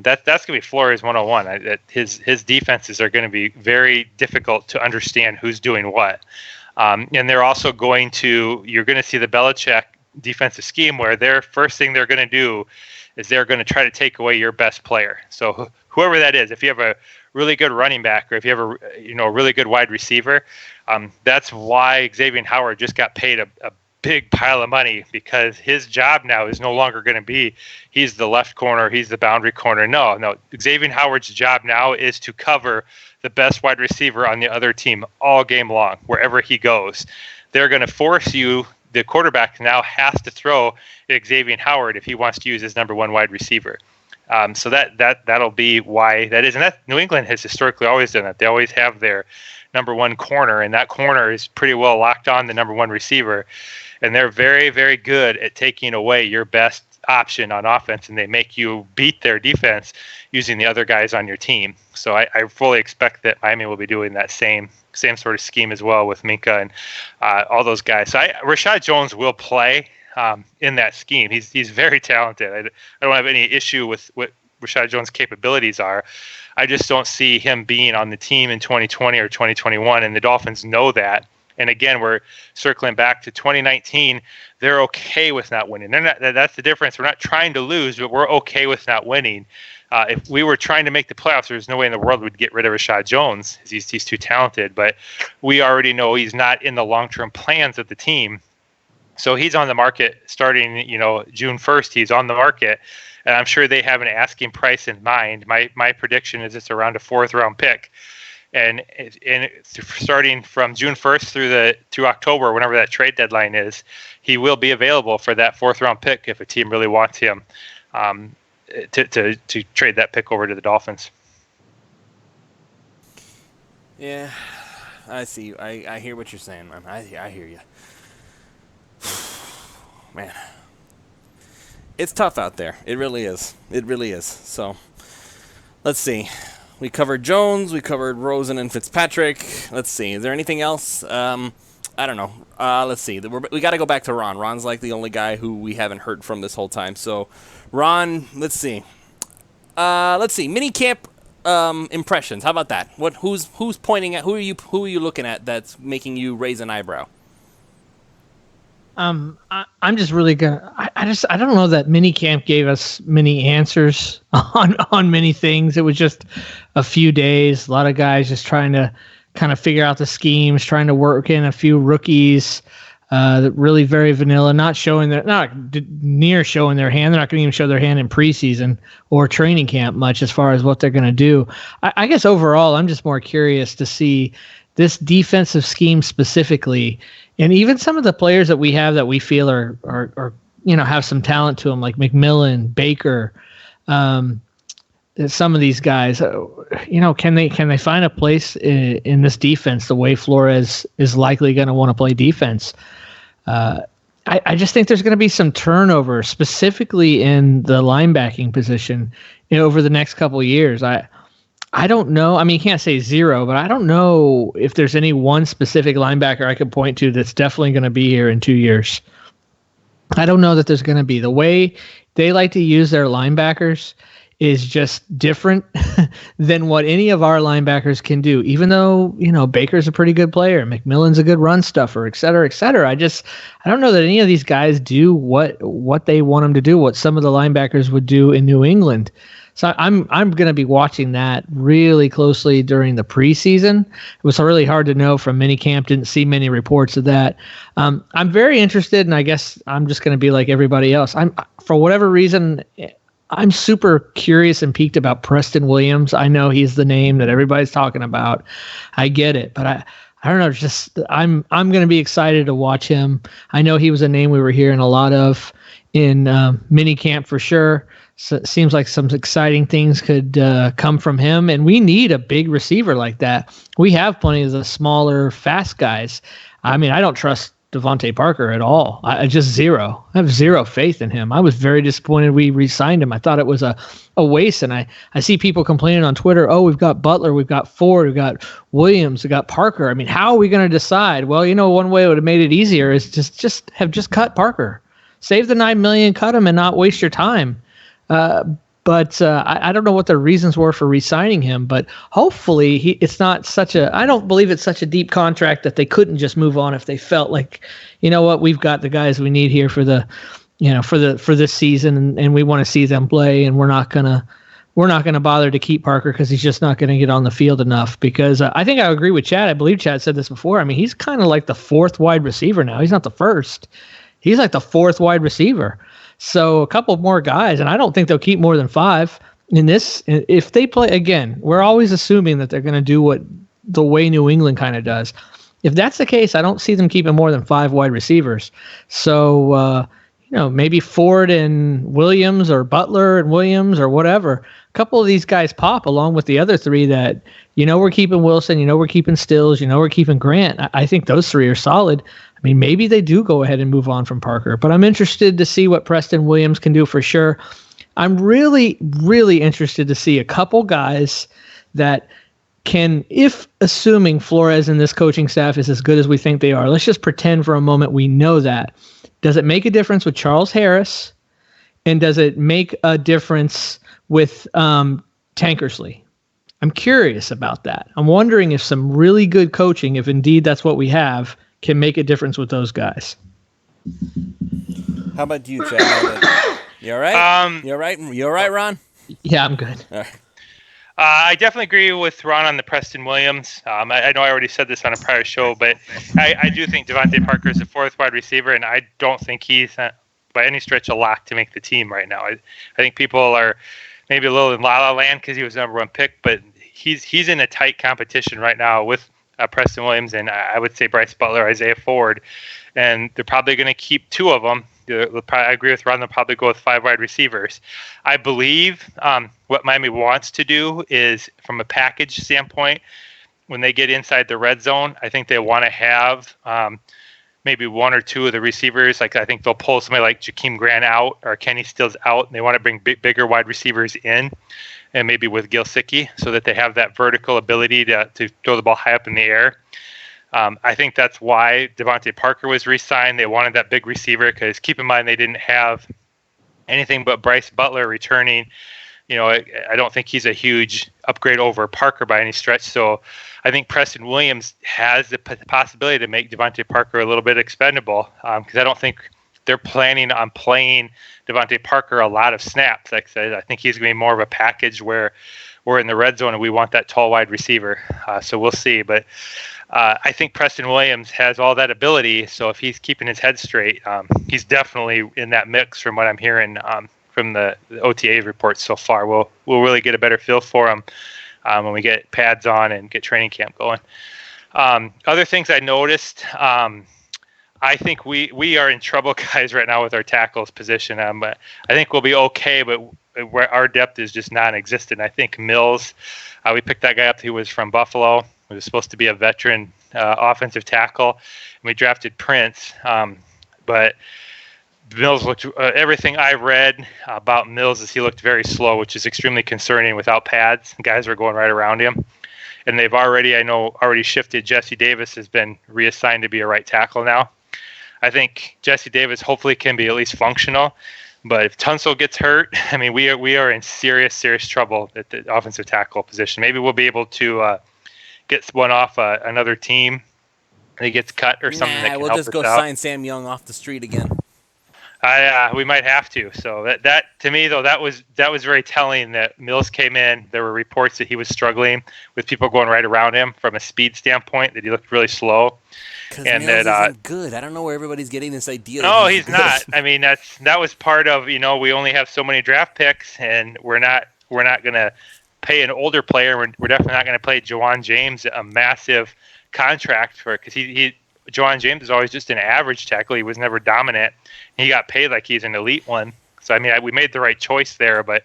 Speaker 3: That's going to be Flores 101. His defenses are going to be very difficult to understand who's doing what. And they're also you're going to see the Belichick defensive scheme where their first thing they're going to do is they're going to try to take away your best player. So whoever that is, if you have a really good running back or if you have a really good wide receiver, that's why Xavier Howard just got paid a big pile of money, because his job now is no longer going to be he's the left corner, he's the boundary corner. No. Xavier Howard's job now is to cover the best wide receiver on the other team all game long, wherever he goes. They're going to force you. The quarterback now has to throw at Xavier Howard if he wants to use his number one wide receiver. So that'll be why that is. And that New England has historically always done that. They always have their number one corner, and that corner is pretty well locked on the number one receiver. And they're very, very good at taking away your best option on offense, and they make you beat their defense using the other guys on your team. So I fully expect that Miami will be doing that same sort of scheme as well with Minkah and all those guys. So Rashad Jones will play in that scheme. He's very talented. I don't have any issue with what Rashad Jones' capabilities are. I just don't see him being on the team in 2020 or 2021, and the Dolphins know that. And again, we're circling back to 2019. They're okay with not winning. That's the difference. We're not trying to lose, but we're okay with not winning. If we were trying to make the playoffs, there's no way in the world we'd get rid of Rashad Jones. He's too talented. But we already know he's not in the long-term plans of the team. So he's on the market starting, June 1st. He's on the market, and I'm sure they have an asking price in mind. My prediction is it's around a 4th-round pick. and starting from June 1st through October, whenever that trade deadline is, he will be available for that 4th round pick if a team really wants him to trade that pick over to the Dolphins.
Speaker 1: Yeah, I see. I hear what you're saying, man. I hear you. Man, it's tough out there. It really is. It really is. So, let's see. We covered Jones. We covered Rosen and Fitzpatrick. Let's see. Is there anything else? I don't know. Let's see. We got to go back to Ron. Ron's like the only guy who we haven't heard from this whole time. So, Ron, let's see. Minicamp impressions. How about that? Who's pointing at? Who are you looking at that's making you raise an eyebrow?
Speaker 2: I'm just really I don't know that Minicamp gave us many answers on many things. It was just a few days. A lot of guys just trying to kind of figure out the schemes, trying to work in a few rookies. Really very vanilla, not near showing their hand. They're not going to even show their hand in preseason or training camp much as far as what they're going to do. I guess overall, I'm just more curious to see this defensive scheme specifically, and even some of the players that we have that we feel are have some talent to them, like McMillan, Baker. Some of these guys, can they find a place in this defense the way Flores is likely going to want to play defense? I just think there's going to be some turnover, specifically in the linebacking position, over the next couple of years. I don't know. I mean, you can't say zero, but I don't know if there's any one specific linebacker I could point to that's definitely going to be here in 2 years. I don't know that there's going to be. The way they like to use their linebackers is just different than what any of our linebackers can do, even though, Baker's a pretty good player, McMillan's a good run stuffer, et cetera, et cetera. I don't know that any of these guys do what they want them to do, what some of the linebackers would do in New England. So I'm going to be watching that really closely during the preseason. It was really hard to know from minicamp. Didn't see many reports of that. I'm very interested, and I guess I'm just going to be like everybody else. For whatever reason, I'm super curious and piqued about Preston Williams. I know he's the name that everybody's talking about. I get it, but I don't know. Just I'm going to be excited to watch him. I know he was a name we were hearing a lot of in minicamp for sure. So it seems like some exciting things could come from him, and we need a big receiver like that. We have plenty of the smaller, fast guys. I mean, I don't trust Devontae Parker at all. I just zero. I have zero faith in him. I was very disappointed we re-signed him. I thought it was a waste, and I see people complaining on Twitter, oh, we've got Butler, we've got Ford, we've got Williams, we've got Parker. I mean, how are we going to decide? Well, one way it would have made it easier is just cut Parker. Save the $9 million, cut him, and not waste your time. But I don't know what the reasons were for re-signing him, but hopefully it's not I don't believe it's such a deep contract that they couldn't just move on if they felt like, we've got the guys we need here for this season, and we want to see them play, and we're not gonna bother to keep Parker because he's just not going to get on the field enough. Because I think I agree with Chad. I believe Chad said this before. I mean, he's kind of like the fourth wide receiver now. He's not the first. He's like the fourth wide receiver. So a couple more guys, and I don't think they'll keep more than 5 in this. If they play again, we're always assuming that they're going to do the way New England kind of does. If that's the case, I don't see them keeping more than 5 wide receivers. So, maybe Ford and Williams, or Butler and Williams, or whatever. A couple of these guys pop along with the other 3 that, we're keeping Wilson, we're keeping Stills, we're keeping Grant. I think those 3 are solid. I mean, maybe they do go ahead and move on from Parker, but I'm interested to see what Preston Williams can do for sure. I'm really, really interested to see a couple guys that can, if assuming Flores and this coaching staff is as good as we think they are, let's just pretend for a moment we know that. Does it make a difference with Charles Harris? And does it make a difference with Tankersley? I'm curious about that. I'm wondering if some really good coaching, if indeed that's what we have, can make a difference with those guys.
Speaker 1: How about you, Chad? You all right? You all right? You all right, Ron?
Speaker 2: Yeah, I'm good.
Speaker 1: All right.
Speaker 3: I definitely agree with Ron on the Preston Williams. I know I already said this on a prior show, but I do think Devontae Parker is a 4th wide receiver, and I don't think he's by any stretch a lock to make the team right now. I think people are maybe a little in la-la land because he was the number 1 pick, but he's in a tight competition right now with Preston Williams and I would say Bryce Butler, Isaiah Ford, and they're probably going to keep two of them. I agree with Ron. They'll probably go with 5 wide receivers. I believe what Miami wants to do is, from a package standpoint, when they get inside the red zone, I think they want to have maybe 1 or 2 of the receivers. Like I think they'll pull somebody like Jakeem Grant out or Kenny Stills out, and they want to bring bigger wide receivers in, and maybe with Gilsicki, so that they have that vertical ability to throw the ball high up in the air. I think that's why Devontae Parker was re-signed. They wanted that big receiver because keep in mind they didn't have anything but Bryce Butler returning. I don't think he's a huge upgrade over Parker by any stretch. So I think Preston Williams has the possibility to make Devontae Parker a little bit expendable because I don't think they're planning on playing Devontae Parker a lot of snaps. Like I said, I think he's going to be more of a package where we're in the red zone and we want that tall wide receiver. So we'll see. But I think Preston Williams has all that ability. So if he's keeping his head straight, he's definitely in that mix from what I'm hearing from the OTA reports so far. We'll really get a better feel for him when we get pads on and get training camp going. Other things I noticed, I think we are in trouble, guys, right now with our tackles position. But I think we'll be okay, but where our depth is just non-existent. I think Mills, we picked that guy up who was from Buffalo. He was supposed to be a veteran offensive tackle, and we drafted Prince. But Mills looked, everything I read about Mills is he looked very slow, which is extremely concerning without pads. Guys were going right around him. And they've already shifted. Jesse Davis has been reassigned to be a right tackle now. I think Jesse Davis hopefully can be at least functional. But if Tunsil gets hurt, I mean, we are in serious trouble at the offensive tackle position. Maybe we'll be able to get one off another team that gets cut or something. That can
Speaker 1: we'll
Speaker 3: help
Speaker 1: just
Speaker 3: us
Speaker 1: go
Speaker 3: out.
Speaker 1: sign Sam Young off the street again.
Speaker 3: We might have to. So that to me though, that was very telling that Mills came in. There were reports that he was struggling with people going right around him from a speed standpoint, that he looked really slow.
Speaker 1: And Mills isn't good. I don't know where everybody's getting this idea.
Speaker 3: No, he's not. I mean, that was part of, we only have so many draft picks, and we're not going to pay an older player. We're definitely not going to pay Jawan James a massive contract for it, because Jawan James is always just an average tackle. He was never dominant. He got paid like he's an elite one. So, I mean, we made the right choice there, but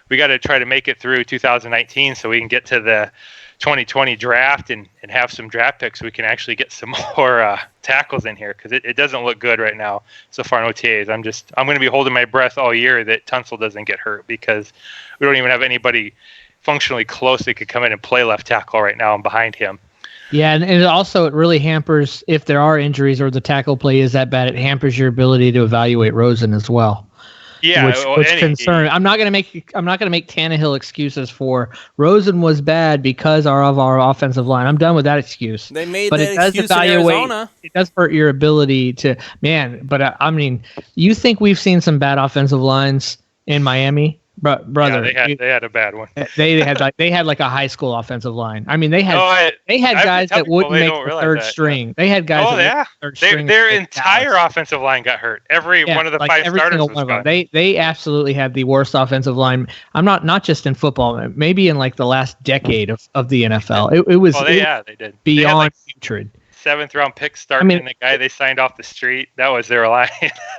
Speaker 3: we got to try to make it through 2019 so we can get to the 2020 draft and have some draft picks so we can actually get some more tackles in here, because it doesn't look good right now so far in OTAs. I'm going to be holding my breath all year that Tunsil doesn't get hurt, because we don't even have anybody functionally close that could come in and play left tackle right now and behind him.
Speaker 2: Yeah, and it really hampers, if there are injuries or the tackle play is that bad, it hampers your ability to evaluate Rosen as well.
Speaker 3: Yeah,
Speaker 2: which concern. I'm not going to make Tannehill excuses for Rosen was bad because of our offensive line. I'm done with that excuse.
Speaker 1: They made that excuse in Arizona.
Speaker 2: It does hurt your ability to I mean, you think we've seen some bad offensive lines in Miami? Brother,
Speaker 3: yeah, they had a bad one.
Speaker 2: They had like a high school offensive line. I mean, they had guys that wouldn't make the third string. They had guys. Third string.
Speaker 3: Their entire offensive line got hurt. One of the 5 starters was gone.
Speaker 2: They absolutely had the worst offensive line. I'm not just in football. Maybe in like the last decade of the NFL. It was. They
Speaker 3: did
Speaker 2: beyond putrid.
Speaker 3: 7th round pick starting, and the guy they signed off the street, that was their line.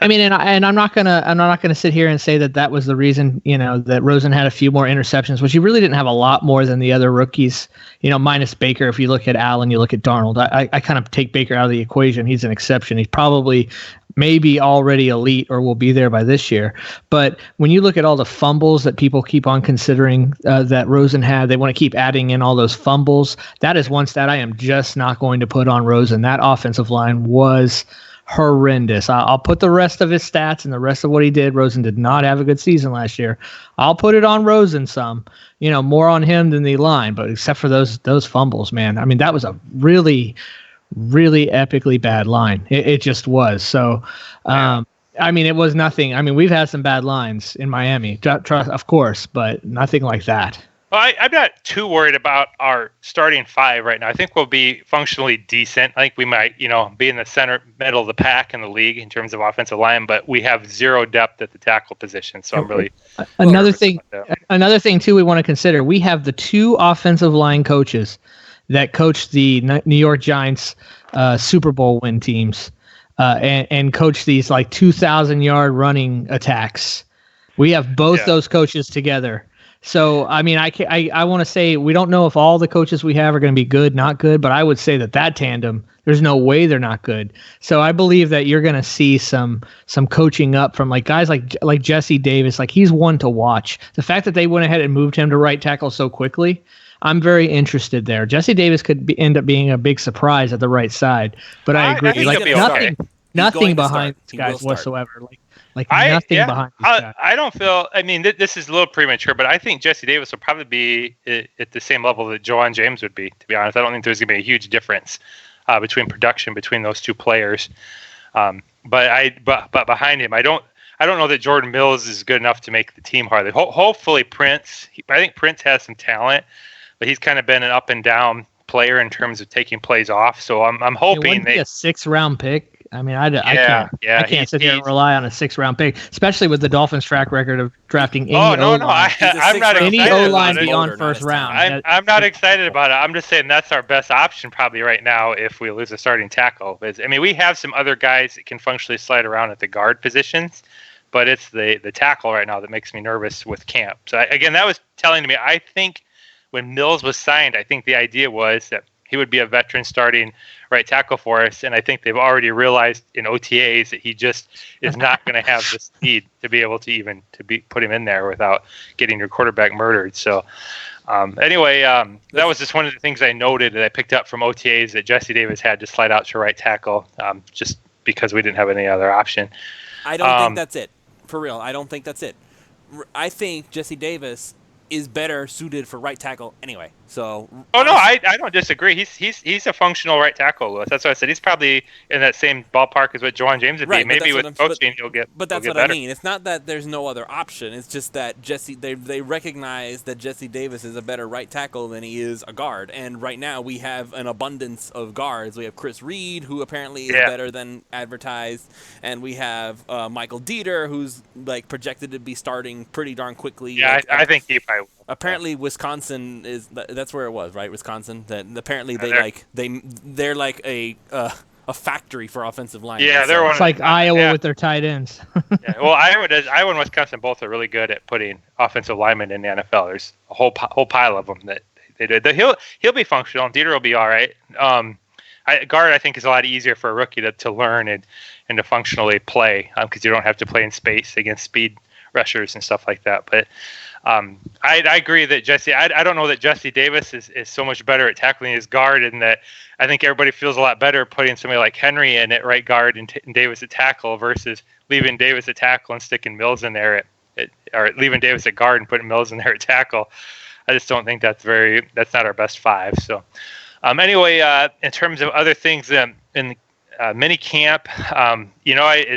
Speaker 2: I mean, and I'm not gonna sit here and say that was the reason, that Rosen had a few more interceptions, which he really didn't have a lot more than the other rookies, minus Baker. If you look at Allen, you look at Darnold. I kind of take Baker out of the equation. He's an exception. He's probably maybe already elite or will be there by this year. But when you look at all the fumbles that people keep on considering that Rosen had, they want to keep adding in all those fumbles. That is one stat I am just not going to put on Rosen. That offensive line was horrendous. I'll put the rest of his stats and the rest of what he did. Rosen did not have a good season last year. I'll put it on Rosen some, more on him than the line, but except for those fumbles, man. I mean, that was a really epically bad line. It just was. So, I mean, it was nothing. I mean, we've had some bad lines in Miami, of course, but nothing like that.
Speaker 3: Well, I'm not too worried about our starting five right now. I think we'll be functionally decent. I think we might, be in the middle of the pack in the league in terms of offensive line, but we have zero depth at the tackle position. So I'm really
Speaker 2: another thing too we want to consider. We have the 2 offensive line coaches that coach the New York Giants Super Bowl win teams and coach these like 2,000-yard running attacks. We have both those coaches together. So, I mean, I want to say we don't know if all the coaches we have are going to be good, not good, but I would say that tandem, there's no way they're not good. So I believe that you're going to see some coaching up from like guys like Jesse Davis. Like he's one to watch. The fact that they went ahead and moved him to right tackle so quickly, I'm very interested there. Jesse Davis could end up being a big surprise at the right side, but I agree. Nothing behind these guys whatsoever. Nothing behind these guys.
Speaker 3: I don't feel. I mean, this is a little premature, but I think Jesse Davis will probably be at the same level that Joanne James would be. To be honest, I don't think there's going to be a huge difference between production between those 2 players. But behind him, I don't know that Jordan Mills is good enough to make the team hardly. Hopefully, Prince. I think Prince has some talent, but he's kind of been an up and down player in terms of taking plays off. So I'm hoping
Speaker 2: a 6th-round pick. I mean, I can't sit here and rely on a 6th-round pick, especially with the Dolphins' track record of drafting any
Speaker 3: I'm not
Speaker 2: any O-line
Speaker 3: excited
Speaker 2: beyond first round.
Speaker 3: I'm not excited about it. I'm just saying that's our best option probably right now if we lose a starting tackle. I mean, we have some other guys that can functionally slide around at the guard positions, but it's the tackle right now that makes me nervous with camp. So again, that was telling me, I think when Mills was signed, I think the idea was that he would be a veteran starting right tackle for us, and I think they've already realized in OTAs that he just is not going to have the speed to be able to put him in there without getting your quarterback murdered. So anyway, that was just one of the things I noted that I picked up from OTAs that Jesse Davis had to slide out to right tackle just because we didn't have any other option.
Speaker 1: I don't think that's it. For real, I don't think that's it. I think Jesse Davis is better suited for right tackle anyway. So.
Speaker 3: Oh no, I don't disagree. He's a functional right tackle, Lewis. That's what I said. He's probably in that same ballpark as what Joanne James would be. Maybe with coaching he'll get.
Speaker 1: But that's what
Speaker 3: better.
Speaker 1: I mean. It's not that there's no other option. It's just that they recognize that Jesse Davis is a better right tackle than he is a guard. And right now we have an abundance of guards. We have Chris Reed, who apparently is better than advertised, and we have Michael Dieter, who's like projected to be starting pretty darn quickly.
Speaker 3: Yeah, I think he probably will.
Speaker 1: Apparently, Wisconsin that's where it was, right? Wisconsin. That apparently they're like a factory for offensive line.
Speaker 3: Yeah, they're
Speaker 2: it's like Iowa with their tight ends.
Speaker 3: Yeah, well, Iowa and Wisconsin both are really good at putting offensive linemen in the NFL. There's a whole pile of them that they did. He'll be functional. Dieter will be all right. Guard, I think, is a lot easier for a rookie to learn and to functionally play because you don't have to play in space against speed rushers and stuff like that. But I agree that Jesse. I don't know that Jesse Davis is so much better at tackling his guard, and that I think everybody feels a lot better putting somebody like Henry in at right guard and Davis at tackle versus leaving Davis at tackle and sticking Mills in there or leaving Davis at guard and putting Mills in there at tackle. I just don't think that's not our best 5. So anyway, in terms of other things in minicamp,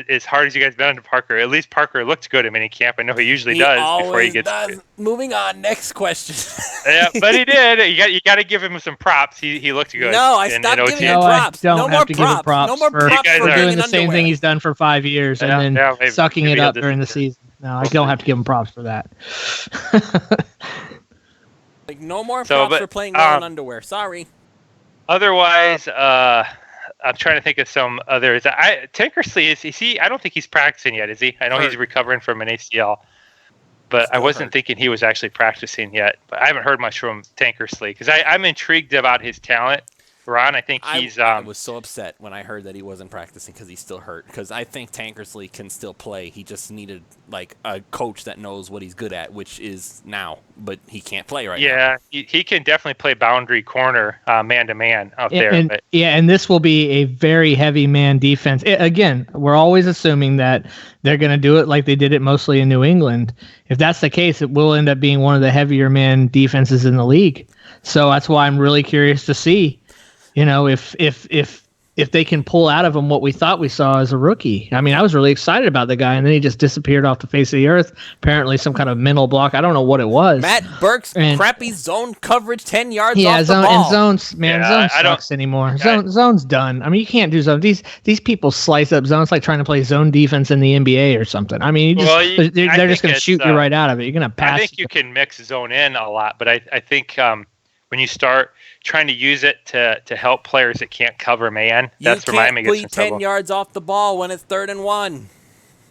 Speaker 3: as hard as you guys been under Parker, at least Parker looked good at minicamp. I know he usually does before he gets.
Speaker 1: Moving on, next question.
Speaker 3: Yeah, but he did. You got to give him some props. He looked good.
Speaker 1: No, I stopped giving him props.
Speaker 2: No more props.
Speaker 1: No more props
Speaker 2: for doing the same thing he's done for 5 years and then sucking it up during the season. No, I don't have to give him props for that.
Speaker 1: Like no more props for playing well in underwear. Sorry.
Speaker 3: Otherwise, I'm trying to think of some others. Tankersley, is he? I don't think he's practicing yet, is he? I know he's recovering from an ACL, but I wasn't thinking he was actually practicing yet. But I haven't heard much from Tankersley because I'm intrigued about his talent. Ron, I think he's.
Speaker 1: I was so upset when I heard that he wasn't practicing because he's still hurt. Because I think Tankersley can still play. He just needed like a coach that knows what he's good at, which is now. But he can't play right now.
Speaker 3: Yeah, he can definitely play boundary corner, man to man out there.
Speaker 2: And this will be a very heavy man defense. Again, we're always assuming that they're going to do it like they did it mostly in New England. If that's the case, it will end up being one of the heavier man defenses in the league. So that's why I'm really curious to see. If if they can pull out of him what we thought we saw as a rookie. I mean, I was really excited about the guy, and then he just disappeared off the face of the earth. Apparently some kind of mental block. I don't know what it was.
Speaker 1: Matt Burke's crappy zone coverage 10 yards off the
Speaker 2: zone,
Speaker 1: ball.
Speaker 2: And zones, man, zone sucks anymore. Zone's done. I mean, you can't do zone. These people slice up zones like trying to play zone defense in the NBA or something. I mean, they're just going to shoot you right out of it. You're going to pass.
Speaker 3: I think you can mix zone in a lot, but I think when you start trying to use it to help players that can't cover man, that's where Miami gets in trouble.
Speaker 1: You can't 10 yards off the ball when it's 3rd and 1.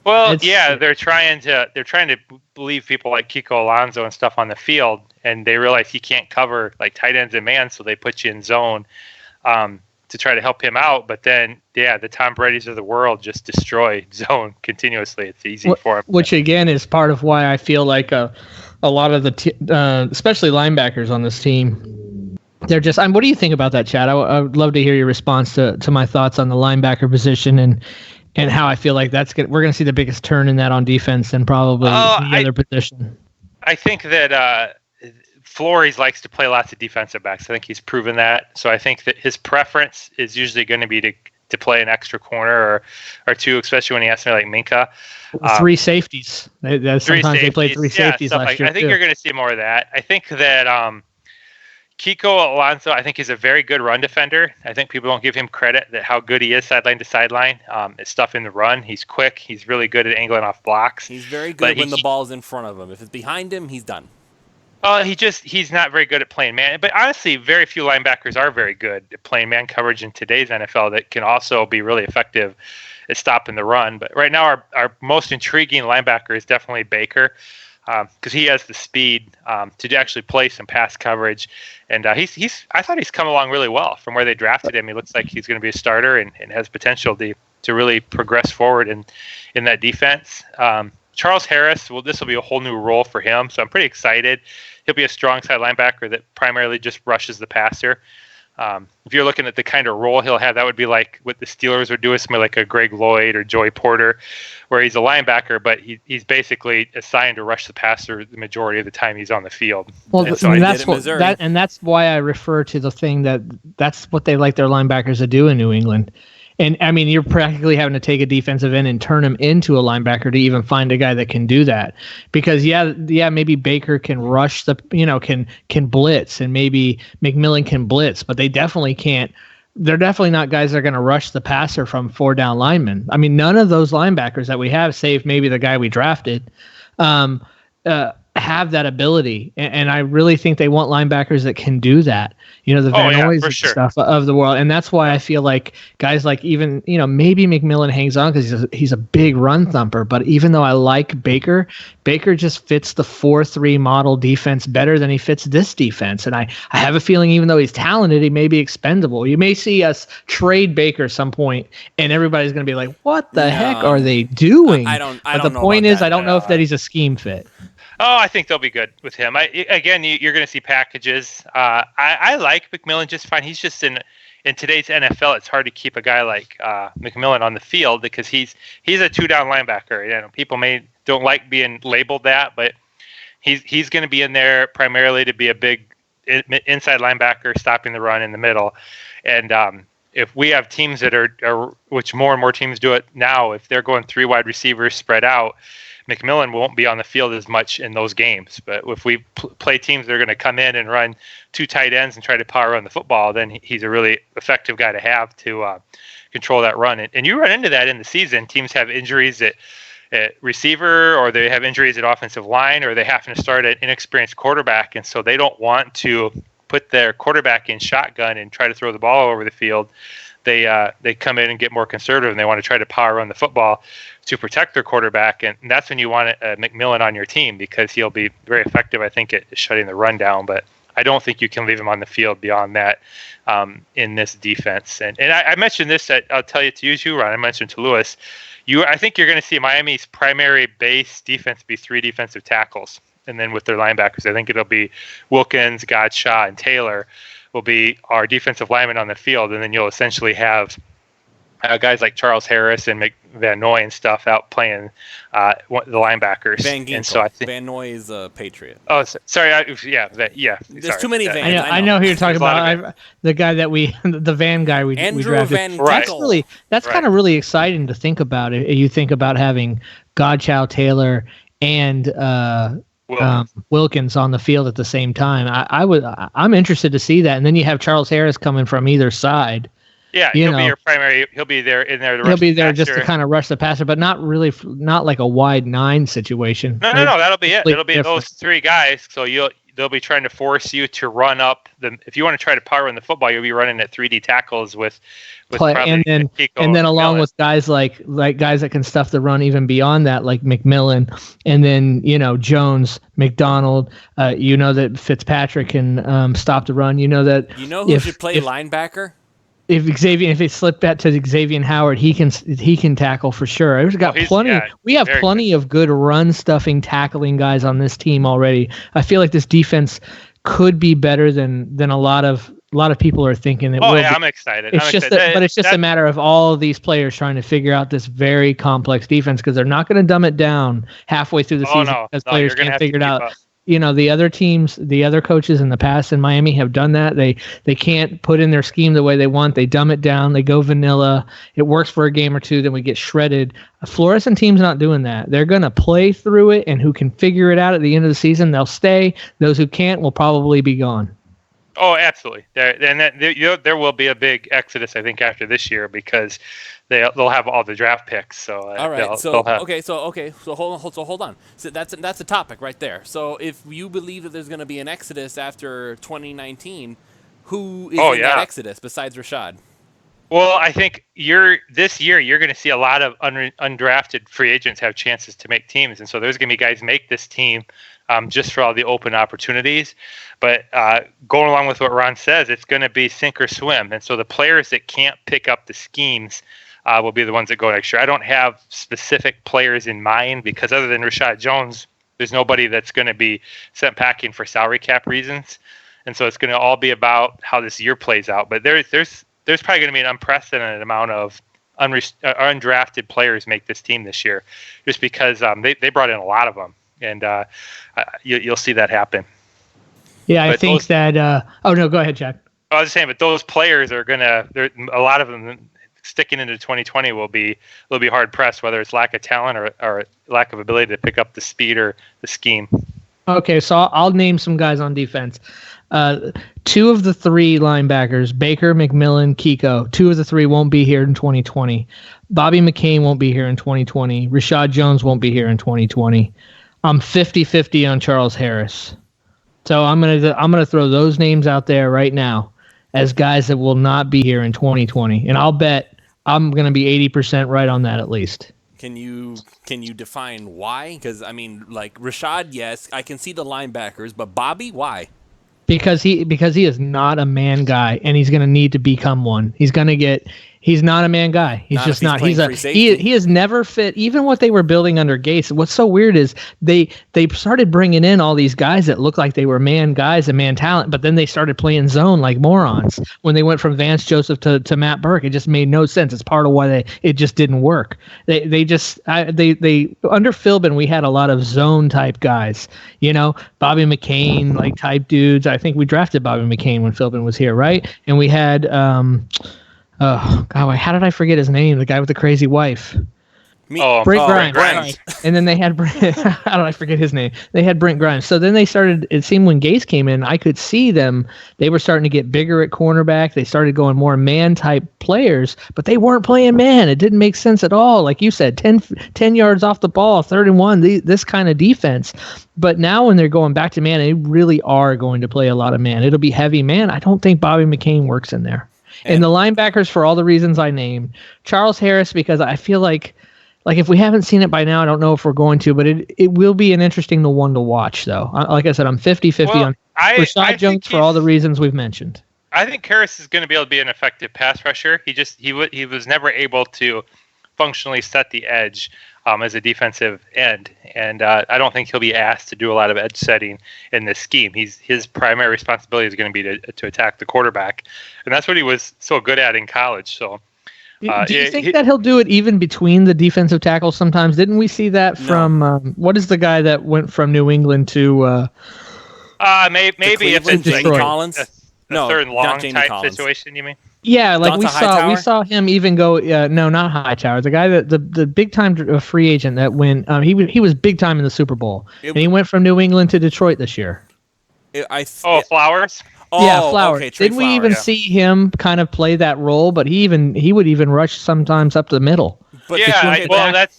Speaker 3: Well, they're trying to leave people like Kiko Alonso and stuff on the field, and they realize he can't cover like tight ends and man, so they put you in zone to try to help him out. But then, the Tom Brady's of the world just destroy zone continuously. It's easy for him.
Speaker 2: Which again is part of why I feel like a lot of the especially linebackers on this team. They're just. What do you think about that, Chad? I would love to hear your response to my thoughts on the linebacker position and how I feel like we're going to see the biggest turn in that on defense than probably any other position.
Speaker 3: I think that Flores likes to play lots of defensive backs. I think he's proven that. So I think that his preference is usually going to be to play an extra corner or two, especially when he has somebody like Minka.
Speaker 2: 3 safeties. Sometimes they play 3 safeties last year.
Speaker 3: I think you're going to see more of that. I think that Kiko Alonso, I think, is a very good run defender. I think people don't give him credit that how good he is sideline to sideline. His stuff in the run, he's quick. He's really good at angling off blocks.
Speaker 1: He's very good when the ball's in front of him. If it's behind him, he's done.
Speaker 3: He's not very good at playing man. But honestly, very few linebackers are very good at playing man coverage in today's NFL that can also be really effective at stopping the run. But right now, our most intriguing linebacker is definitely Baker. Because he has the speed to actually play some pass coverage, and I thought he's come along really well from where they drafted him. He looks like he's going to be a starter and has potential to really progress forward in that defense. Charles Harris, this will be a whole new role for him, so I'm pretty excited. He'll be a strong side linebacker that primarily just rushes the passer. If you're looking at the kind of role he'll have, that would be like what the Steelers would do with somebody like a Greg Lloyd or Joey Porter, where he's a linebacker, but he's basically assigned to rush the passer the majority of the time he's on the field.
Speaker 2: Well, that's why I refer to the thing that's what they like their linebackers to do in New England. And I mean, you're practically having to take a defensive end and turn him into a linebacker to even find a guy that can do that. Because maybe Baker can rush can blitz, and maybe McMillan can blitz, but they definitely can't. They're definitely not guys that are going to rush the passer from 4 down linemen. I mean, none of those linebackers that we have, save maybe the guy we drafted, have that ability. And I really think they want linebackers that can do that. The Van Noys and stuff of the world. And that's why I feel like guys like even, maybe McMillan hangs on because he's a big run thumper. But even though I like Baker just fits the 4-3 model defense better than he fits this defense. And I have a feeling even though he's talented, he may be expendable. You may see us trade Baker some point and everybody's going to be like, what the heck are they doing? But the point is, I don't know if that he's a scheme fit.
Speaker 3: Oh, I think they'll be good with him. You're going to see packages. I like McMillan just fine. He's just in today's NFL. It's hard to keep a guy like McMillan on the field because he's a 2-down linebacker. People don't like being labeled that, but he's going to be in there primarily to be a big inside linebacker stopping the run in the middle. And if we have teams that are which more and more teams do it now, if they're going 3 wide receivers spread out, McMillan won't be on the field as much in those games. But if we play teams that are going to come in and run 2 tight ends and try to power run the football, then he's a really effective guy to have to control that run. And you run into that in the season. Teams have injuries at receiver, or they have injuries at offensive line, or they happen to start an inexperienced quarterback. And so they don't want to put their quarterback in shotgun and try to throw the ball over the field. They come in and get more conservative, and they want to try to power run the football to protect their quarterback, and that's when you want McMillan on your team because he'll be very effective, I think, at shutting the run down. But I don't think you can leave him on the field beyond that in this defense. And I mentioned this, I'll tell you to use you, Ron. I mentioned to Lewis. I think you're going to see Miami's primary base defense be 3 defensive tackles, and then with their linebackers, I think it'll be Wilkins, Godshaw, and Taylor will be our defensive linemen on the field, and then you'll essentially have guys like Charles Harris and Van Noy and stuff out playing the linebackers.
Speaker 1: Van Ginkel.
Speaker 3: And so I think
Speaker 1: Van Noy is a Patriot.
Speaker 3: Oh, sorry.
Speaker 1: There's too many Vans.
Speaker 2: I know who you're talking about. The guy that the Van guy we drafted.
Speaker 1: Van Ginkel.
Speaker 2: That's kind of really exciting to think about. You think about having Godchow, Taylor, and Wilkins on the field at the same time. I'm interested to see that. And then you have Charles Harris coming from either side.
Speaker 3: Yeah, he'll be your primary. He'll be there in there.
Speaker 2: He'll be there just to kind of rush the passer, but not like a wide 9 situation.
Speaker 3: No. That'll be it. It'll be those 3 guys. So they'll be trying to force you to run up the. If you want to try to power run the football, you'll be running at 3D tackles with
Speaker 2: and then along with guys like guys that can stuff the run even beyond that, like McMillan, and then Jones, McDonald. That Fitzpatrick can stop the run.
Speaker 1: Who should play linebacker?
Speaker 2: If it slipped back to Xavier Howard, he can tackle for sure. We've got plenty. We have plenty of good run stuffing tackling guys on this team already. I feel like this defense could be better than a lot of people are thinking.
Speaker 3: I'm excited.
Speaker 2: It's just a matter of all of these players trying to figure out this very complex defense because they're not going to dumb it down halfway through the season because players can't figure it out. The other teams, the other coaches in the past in Miami have done that. They can't put in their scheme the way they want. They dumb it down. They go vanilla. It works for a game or two, then we get shredded. Flores and team's not doing that. They're going to play through it, and who can figure it out at the end of the season, they'll stay. Those who can't will probably be gone.
Speaker 3: Oh, absolutely. There will be a big exodus, I think, after this year because they'll have all the draft picks. So
Speaker 1: all right. So hold on. So that's a topic right there. So if you believe that there's going to be an exodus after 2019, who is in that exodus besides Rashad?
Speaker 3: Well, I think this year you're going to see a lot of undrafted free agents have chances to make teams, and so there's going to be guys make this team just for all the open opportunities. But going along with what Ron says, it's going to be sink or swim, and so the players that can't pick up the schemes will be the ones that go next year. I don't have specific players in mind because other than Rashad Jones, there's nobody that's going to be sent packing for salary cap reasons, and so it's going to all be about how this year plays out. But there's probably going to be an unprecedented amount of undrafted players make this team this year, just because they brought in a lot of them, and you'll see that happen.
Speaker 2: Yeah, I think that. Oh no, go ahead, Jack.
Speaker 3: I was just saying, but those players are a lot of them sticking into 2020 will be hard pressed, whether it's lack of talent or lack of ability to pick up the speed or the scheme.
Speaker 2: Okay, so I'll name some guys on defense. 2 of the 3 linebackers, Baker, McMillan, Kiko, 2 of the 3 won't be here in 2020. Bobby McCain won't be here in 2020. Rashad Jones won't be here in 2020. I'm 50-50 on Charles Harris. So I'm gonna throw those names out there right now as guys that will not be here in 2020. And I'll bet I'm gonna be 80% right on that at least.
Speaker 1: Can you define why? Because like Rashad, yes, I can see the linebackers, but Bobby, why?
Speaker 2: Because he is not a man guy, and he's going to need to become one. He's not a man guy. He's just not. He has never fit. Even what they were building under Gates. What's so weird is they started bringing in all these guys that looked like they were man guys and man talent, but then they started playing zone like morons when they went from Vance Joseph to Matt Burke. It just made no sense. It's part of why it just didn't work. They under Philbin we had a lot of zone type guys. Bobby McCain like type dudes. I think we drafted Bobby McCain when Philbin was here, right? And we had oh God, how did I forget his name? The guy with the crazy wife. Brent Grimes.
Speaker 1: Grimes.
Speaker 2: And then they had how did I forget his name? They had Brent Grimes. So then they started. It seemed when Gase came in, I could see them. They were starting to get bigger at cornerback. They started going more man type players, but they weren't playing man. It didn't make sense at all. Like you said, 10 yards off the ball, 3rd and 1. This kind of defense. But now when they're going back to man, they really are going to play a lot of man. It'll be heavy man. I don't think Bobby McCain works in there. And the linebackers, for all the reasons I named. Charles Harris, because I feel like if we haven't seen it by now, I don't know if we're going to, but it will be an interesting one to watch, though. Like I said, I'm 50-50 on Rashad Jones for all the reasons we've mentioned.
Speaker 3: I think Harris is going to be able to be an effective pass rusher. He was never able to functionally set the edge as a defensive end, and I don't think he'll be asked to do a lot of edge setting in this scheme. His primary responsibility is going to be to attack the quarterback, and that's what he was so good at in college. So
Speaker 2: Do you think that he'll do it even between the defensive tackles sometimes? Didn't we see that from what is the guy that went from New England to
Speaker 3: maybe if it's
Speaker 1: Jamie Collins?
Speaker 3: Third and long
Speaker 1: Jamie
Speaker 3: type
Speaker 1: Collins.
Speaker 3: situation, you mean?
Speaker 2: Yeah, like
Speaker 1: Donta
Speaker 2: we saw him even go. No, not Hightower. The guy that the big time free agent that went. He was big time in the Super Bowl, and he went from New England to Detroit this year.
Speaker 3: Flowers.
Speaker 2: Yeah, Flowers.
Speaker 1: Okay,
Speaker 2: Didn't we even see him kind of play that role? But he would even rush sometimes up the middle.
Speaker 3: But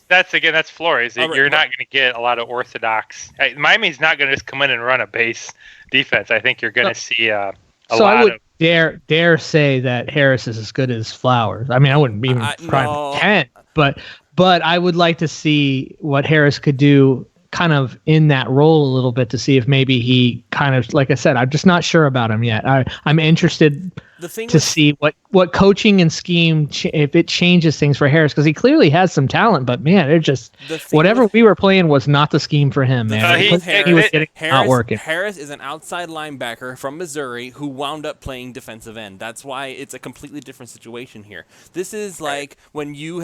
Speaker 3: that's Flores. You're not going to get a lot of orthodox. Miami's not going to just come in and run a base defense. I think you're going to see a lot
Speaker 2: I would
Speaker 3: of.
Speaker 2: Dare say that Harris is as good as Flowers. I mean, I wouldn't even try to pretend, but I would like to see what Harris could do kind of in that role a little bit to see if maybe he kind of, like I said, I'm just not sure about him yet. I'm interested to see what coaching and scheme, if it changes things for Harris, because he clearly has some talent, but man, it just, whatever we were playing was not the scheme for him, man. He was getting not working.
Speaker 1: Harris is an outside linebacker from Missouri who wound up playing defensive end. That's why it's a completely different situation here. This is like when you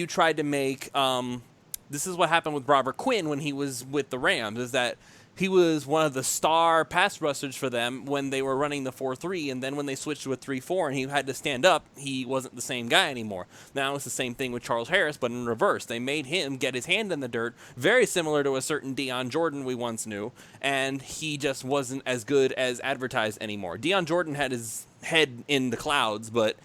Speaker 1: tried to make, this is what happened with Robert Quinn when he was with the Rams, is that he was one of the star pass rushers for them when they were running the 4-3, and then when they switched to a 3-4 and he had to stand up, he wasn't the same guy anymore. Now it's the same thing with Charles Harris, but in reverse. They made him get his hand in the dirt, very similar to a certain Deion Jordan we once knew, and he just wasn't as good as advertised anymore. Deion Jordan had his head in the clouds, but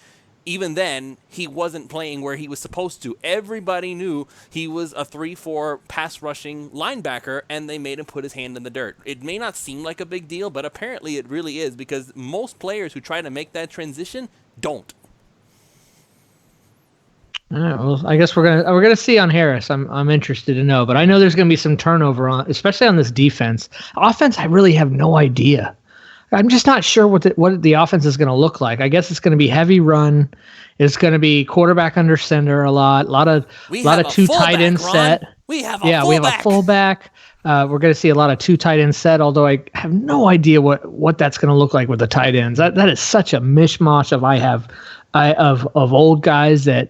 Speaker 1: even then, he wasn't playing where he was supposed to. Everybody knew he was a 3-4 pass rushing linebacker, and they made him put his hand in the dirt. It may not seem like a big deal, but apparently it really is, because most players who try to make that transition don't.
Speaker 2: All right, well, I guess we're gonna see on Harris. I'm interested to know, but I know there's gonna be some turnover on, especially on this defense. Offense, I really have no idea. I'm just not sure what the offense is going to look like. I guess it's going to be heavy run. It's going to be quarterback under center a lot of two tight end set.
Speaker 1: We have a
Speaker 2: fullback. We're going to see a lot of two tight end set, although I have no idea what that's going to look like with the tight ends. That is such a mishmash of old guys that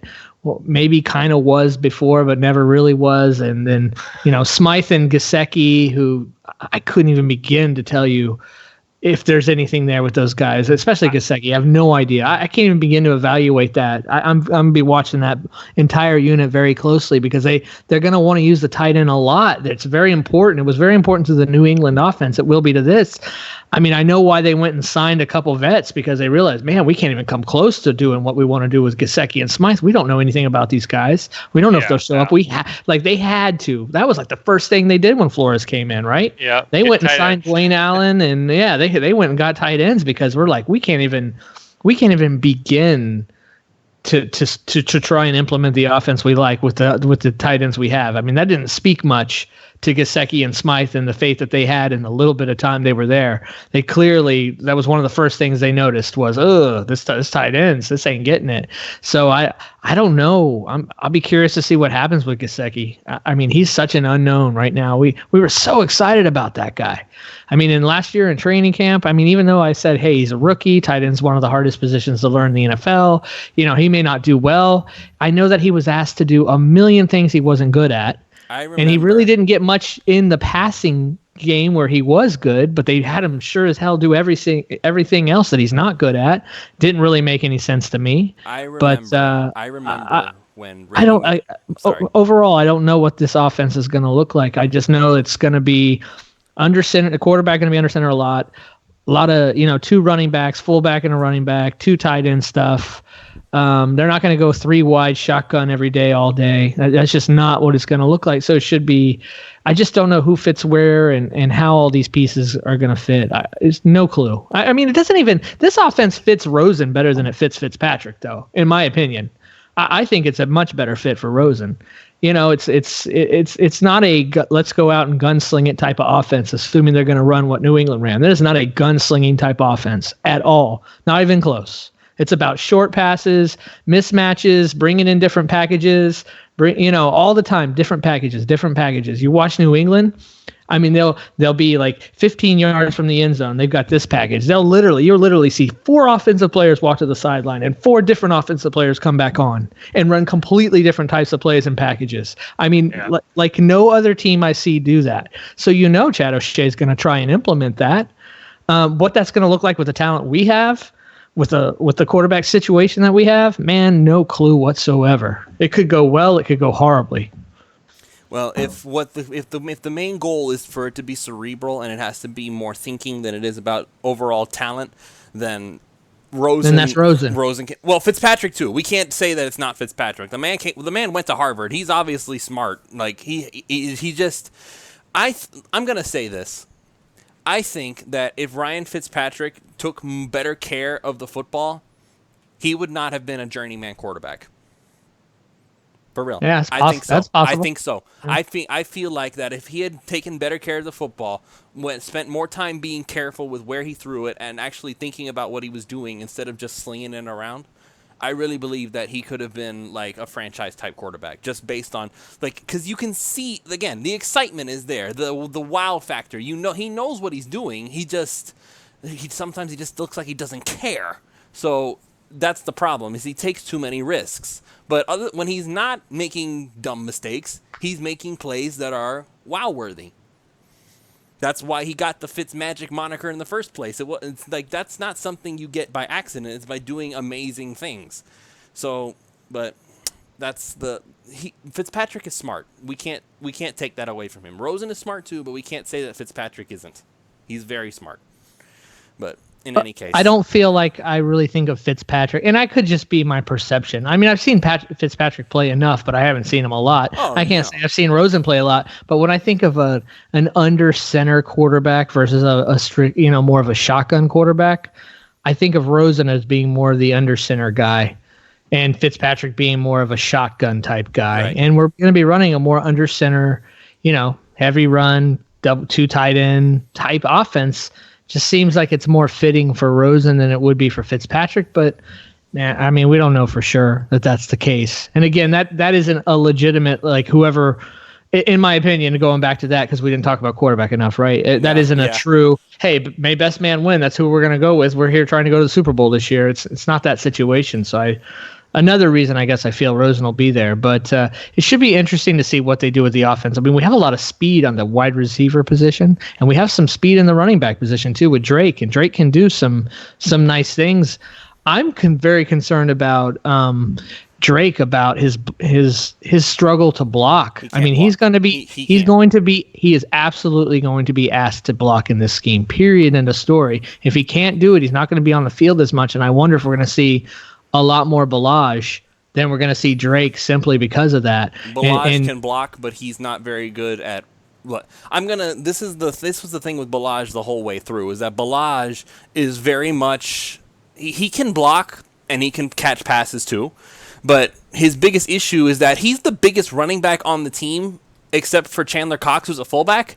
Speaker 2: maybe kind of was before but never really was, and then Smythe and Gesicki, who I couldn't even begin to tell you if there's anything there with those guys, especially Gesicki. I have no idea. I can't even begin to evaluate that. I'm going to be watching that entire unit very closely, because they're going to want to use the tight end a lot. It's very important. It was very important to the New England offense. It will be to this. I mean, I know why they went and signed a couple vets, because they realized, man, we can't even come close to doing what we want to do with Gesicki and Smythe. We don't know anything about these guys. We don't know if they'll show up. They had to. That was like the first thing they did when Flores came in, right?
Speaker 3: Yeah.
Speaker 2: They went and signed Dwayne Allen, and they went and got tight ends, because we're like, we can't even begin to try and implement the offense we like with the tight ends we have. I mean, that didn't speak much to Gesicki and Smythe and the faith that they had in the little bit of time they were there. They clearly, that was one of the first things they noticed was, this tight ends, this ain't getting it. So I don't know. I'll be curious to see what happens with Gesicki. I mean, he's such an unknown right now. We were so excited about that guy. I mean, in last year in training camp, I mean, even though I said, hey, he's a rookie, tight end's one of the hardest positions to learn in the NFL. He may not do well. I know that he was asked to do a million things he wasn't good at. And he really didn't get much in the passing game where he was good, but they had him sure as hell do everything else that he's not good at. Didn't really make any sense to me.
Speaker 1: I remember when
Speaker 2: overall, I don't know what this offense is going to look like. I just know it's going to be under center. The quarterback going to be under center a lot of two running backs, fullback and a running back, two tight end stuff. They're not going to go three wide shotgun every day, all day. That's just not what it's going to look like. So it should be, I just don't know who fits where and how all these pieces are going to fit. There's no clue. I mean, this offense fits Rosen better than it fits Fitzpatrick, though, in my opinion. I think it's a much better fit for Rosen. It's not a let's go out and gunsling it type of offense, assuming they're going to run what New England ran. That is not a gunslinging type offense at all. Not even close. It's about short passes, mismatches, bringing in different packages, all the time, different packages. You watch New England, I mean, they'll be like 15 yards from the end zone. They've got this package. You'll literally see 4 offensive players walk to the sideline and 4 different offensive players come back on and run completely different types of plays and packages. I mean, like no other team I see do that. So Chad O'Shea is going to try and implement that. What that's going to look like with the talent we have, with the quarterback situation that we have, man, no clue whatsoever. It could go well, it could go horribly.
Speaker 1: Well, if the main goal is for it to be cerebral and it has to be more thinking than it is about overall talent, then Rosen.
Speaker 2: Then that's Rosen.
Speaker 1: Well, Fitzpatrick too. We can't say that it's not Fitzpatrick. The man went to Harvard. He's obviously smart. Like he just. I'm gonna say this. I think that if Ryan Fitzpatrick took better care of the football, he would not have been a journeyman quarterback. For real.
Speaker 2: Yeah,
Speaker 1: I think so.
Speaker 2: That's possible.
Speaker 1: I think so. I feel like that if he had taken better care of the football, spent more time being careful with where he threw it and actually thinking about what he was doing instead of just slinging it around, I really believe that he could have been like a franchise-type quarterback, just based on because you can see again the excitement is there, the wow factor. He knows what he's doing. Sometimes he just looks like he doesn't care. So that's the problem is he takes too many risks. But when he's not making dumb mistakes, he's making plays that are wow-worthy. That's why he got the Fitzmagic moniker in the first place. It's like that's not something you get by accident. It's by doing amazing things. So, but Fitzpatrick is smart. We can't take that away from him. Rosen is smart too, but we can't say that Fitzpatrick isn't. He's very smart. But in any case,
Speaker 2: I don't feel like I really think of Fitzpatrick, and I could just be my perception. I mean, I've seen Fitzpatrick play enough, but I haven't seen him a lot. I can't say I've seen Rosen play a lot, but when I think of an under center quarterback versus a strict, more of a shotgun quarterback, I think of Rosen as being more the under center guy, and Fitzpatrick being more of a shotgun type guy. Right. And we're going to be running a more under center, heavy run, 2 tight end type offense. Just seems like it's more fitting for Rosen than it would be for Fitzpatrick, but I mean, we don't know for sure that that's the case. And again, that isn't a legitimate, whoever, in my opinion, going back to that, because we didn't talk about quarterback enough, right? That isn't a true, hey, may best man win. That's who we're going to go with. We're here trying to go to the Super Bowl this year. It's not that situation. So another reason I guess I feel Rosen will be there, but it should be interesting to see what they do with the offense. I mean, we have a lot of speed on the wide receiver position, and we have some speed in the running back position too with Drake, and Drake can do some nice things. I'm very concerned about Drake, about his struggle to block. I mean, he's going to be he is absolutely going to be asked to block in this scheme. Period. End of story. If he can't do it, he's not going to be on the field as much, and I wonder if we're going to see a lot more Balaj than we're going to see Drake simply because of that.
Speaker 1: Balaj can block, but he's not very good at what this was the thing with Balaj the whole way through, is that Balaj is very much he can block and he can catch passes too, but his biggest issue is that he's the biggest running back on the team except for Chandler Cox, who's a fullback,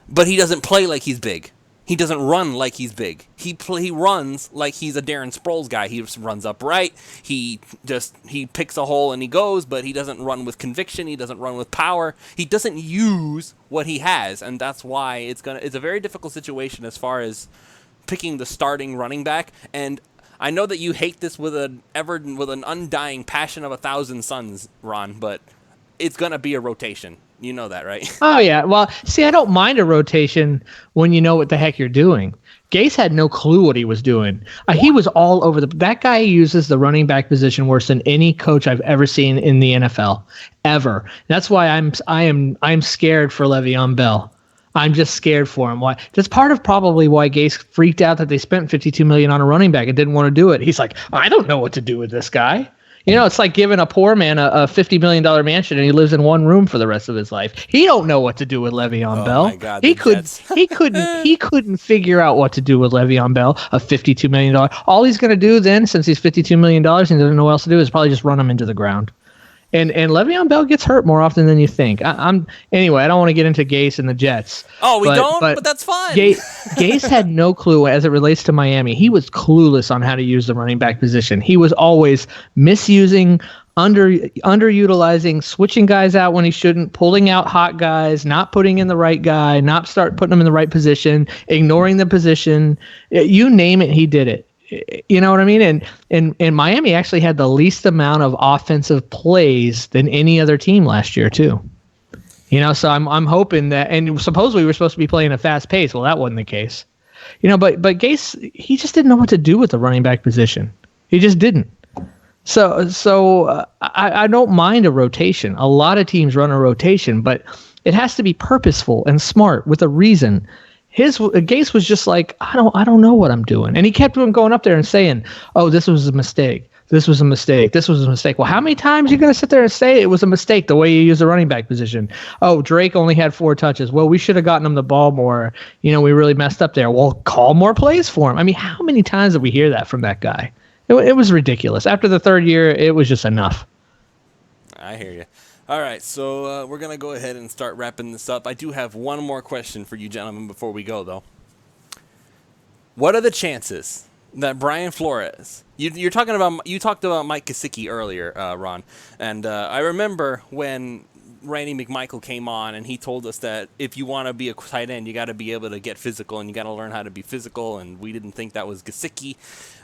Speaker 1: but he doesn't play like he's big. He doesn't run like he's big. He runs like he's a Darren Sproles guy. He just runs upright. He picks a hole and he goes, but he doesn't run with conviction. He doesn't run with power. He doesn't use what he has, and that's why it's a very difficult situation as far as picking the starting running back. And I know that you hate this with an undying passion of 1,000 suns, Ron, but it's gonna be a rotation. You know that, right?
Speaker 2: Oh, yeah. Well, see, I don't mind a rotation when you know what the heck you're doing. Gase had no clue what he was doing. He was all over that guy uses the running back position worse than any coach I've ever seen in the NFL, ever. That's why I'm scared for Le'Veon Bell. I'm just scared for him. Why? That's part of probably why Gase freaked out that they spent $52 million on a running back and didn't want to do it. He's like, I don't know what to do with this guy. It's like giving a poor man a $50 million mansion and he lives in one room for the rest of his life. He don't know what to do with Le'Veon Bell.
Speaker 1: My God,
Speaker 2: he couldn't figure out what to do with Le'Veon Bell, a $52 million. All he's going to do then, since he's $52 million and doesn't know what else to do, is probably just run him into the ground. And Le'Veon Bell gets hurt more often than you think. Anyway, I don't want to get into Gase and the Jets.
Speaker 1: Oh, we don't? But that's fine.
Speaker 2: Gase had no clue as it relates to Miami. He was clueless on how to use the running back position. He was always misusing underutilizing, switching guys out when he shouldn't, pulling out hot guys, not putting in the right guy, not start putting them in the right position, ignoring the position. You name it, he did it. You know what I mean? And Miami actually had the least amount of offensive plays than any other team last year too. So I'm hoping that, and supposedly we were supposed to be playing a fast pace. Well, that wasn't the case. But Gase, he just didn't know what to do with the running back position. He just didn't. So I don't mind a rotation. A lot of teams run a rotation, but it has to be purposeful and smart with a reason. Gase was just like, I don't know what I'm doing. And he kept going up there and saying, oh, this was a mistake. This was a mistake. This was a mistake. Well, how many times are you going to sit there and say it was a mistake the way you use the running back position? Oh, Drake only had 4 touches. Well, we should have gotten him the ball more. We really messed up there. Well, call more plays for him. I mean, how many times did we hear that from that guy? It was ridiculous. After the 3rd year, it was just enough.
Speaker 1: I hear you. All right, so we're going to go ahead and start wrapping this up. I do have one more question for you gentlemen before we go, though. What are the chances that Brian Flores, you talked about Mike Gesicki earlier, Ron, and I remember when Randy McMichael came on and he told us that if you want to be a tight end, you got to be able to get physical and you got to learn how to be physical, and we didn't think that was Gesicki.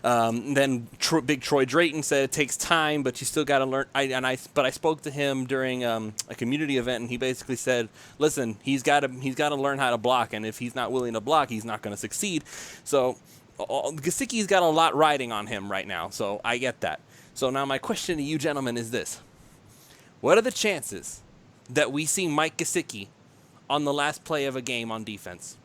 Speaker 1: Then Big Troy Drayton said it takes time, but you still got to learn. But I spoke to him during a community event, and he basically said, "Listen, he's got to learn how to block, and if he's not willing to block, he's not going to succeed." So Gesicki's got a lot riding on him right now, so I get that. So now my question to you gentlemen is this: what are the chances that we see Mike Gesicki on the last play of a game on defense?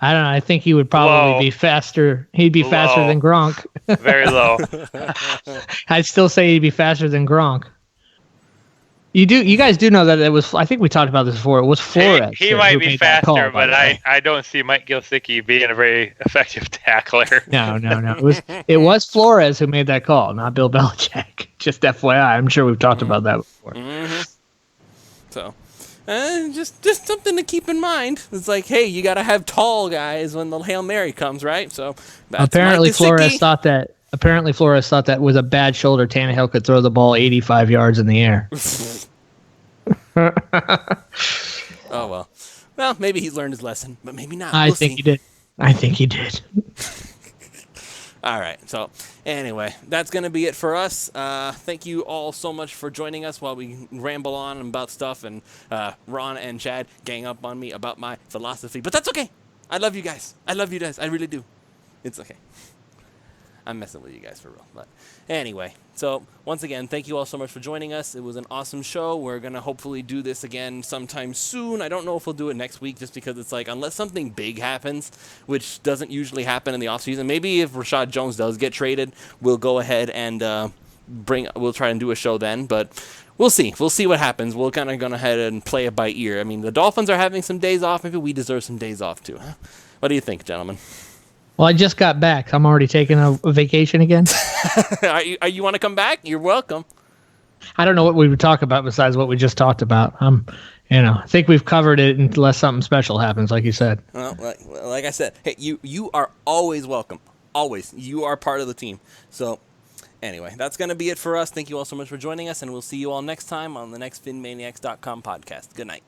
Speaker 2: I don't know. I think he would probably be faster. He'd be faster than Gronk.
Speaker 3: Very low.
Speaker 2: I'd still say he'd be faster than Gronk. You guys do know that it was, I think we taled about this before, it was Flores.
Speaker 3: He might be faster, but I don't see Mike Gesicki being a very effective tackler.
Speaker 2: No. It was Flores who made that call, not Bill Belichick. Just FYI, I'm sure we've talked about that before.
Speaker 1: Mm-hmm. So, just something to keep in mind. It's like, hey, you got to have tall guys when the Hail Mary comes, right? So
Speaker 2: apparently Flores thought that with a bad shoulder, Tannehill could throw the ball 85 yards in the air.
Speaker 1: Oh, well. Well, maybe he's learned his lesson, but maybe not.
Speaker 2: I think he did.
Speaker 1: All right. So, anyway, that's going to be it for us. Thank you all so much for joining us while we ramble on about stuff, and Ron and Chad gang up on me about my philosophy. But that's okay. I love you guys. I really do. It's okay. I'm messing with you guys for real. But anyway, so once again, thank you all so much for joining us. It was an awesome show. We're going to hopefully do this again sometime soon. I don't know if we'll do it next week just because it's like, unless something big happens, which doesn't usually happen in the offseason, maybe if Rashad Jones does get traded, we'll go ahead and we'll try and do a show then. But we'll see. We'll see what happens. We'll kind of go ahead and play it by ear. I mean, the Dolphins are having some days off. Maybe we deserve some days off too. Huh? What do you think, gentlemen?
Speaker 2: Well, I just got back. I'm already taking a vacation again.
Speaker 1: You want to come back? You're welcome.
Speaker 2: I don't know what we would talk about besides what we just talked about. I think we've covered it unless something special happens, like you said.
Speaker 1: Well, like I said, hey, you are always welcome. Always. You are part of the team. So, anyway, that's going to be it for us. Thank you all so much for joining us, and we'll see you all next time on the next PhinManiacs.com podcast. Good night.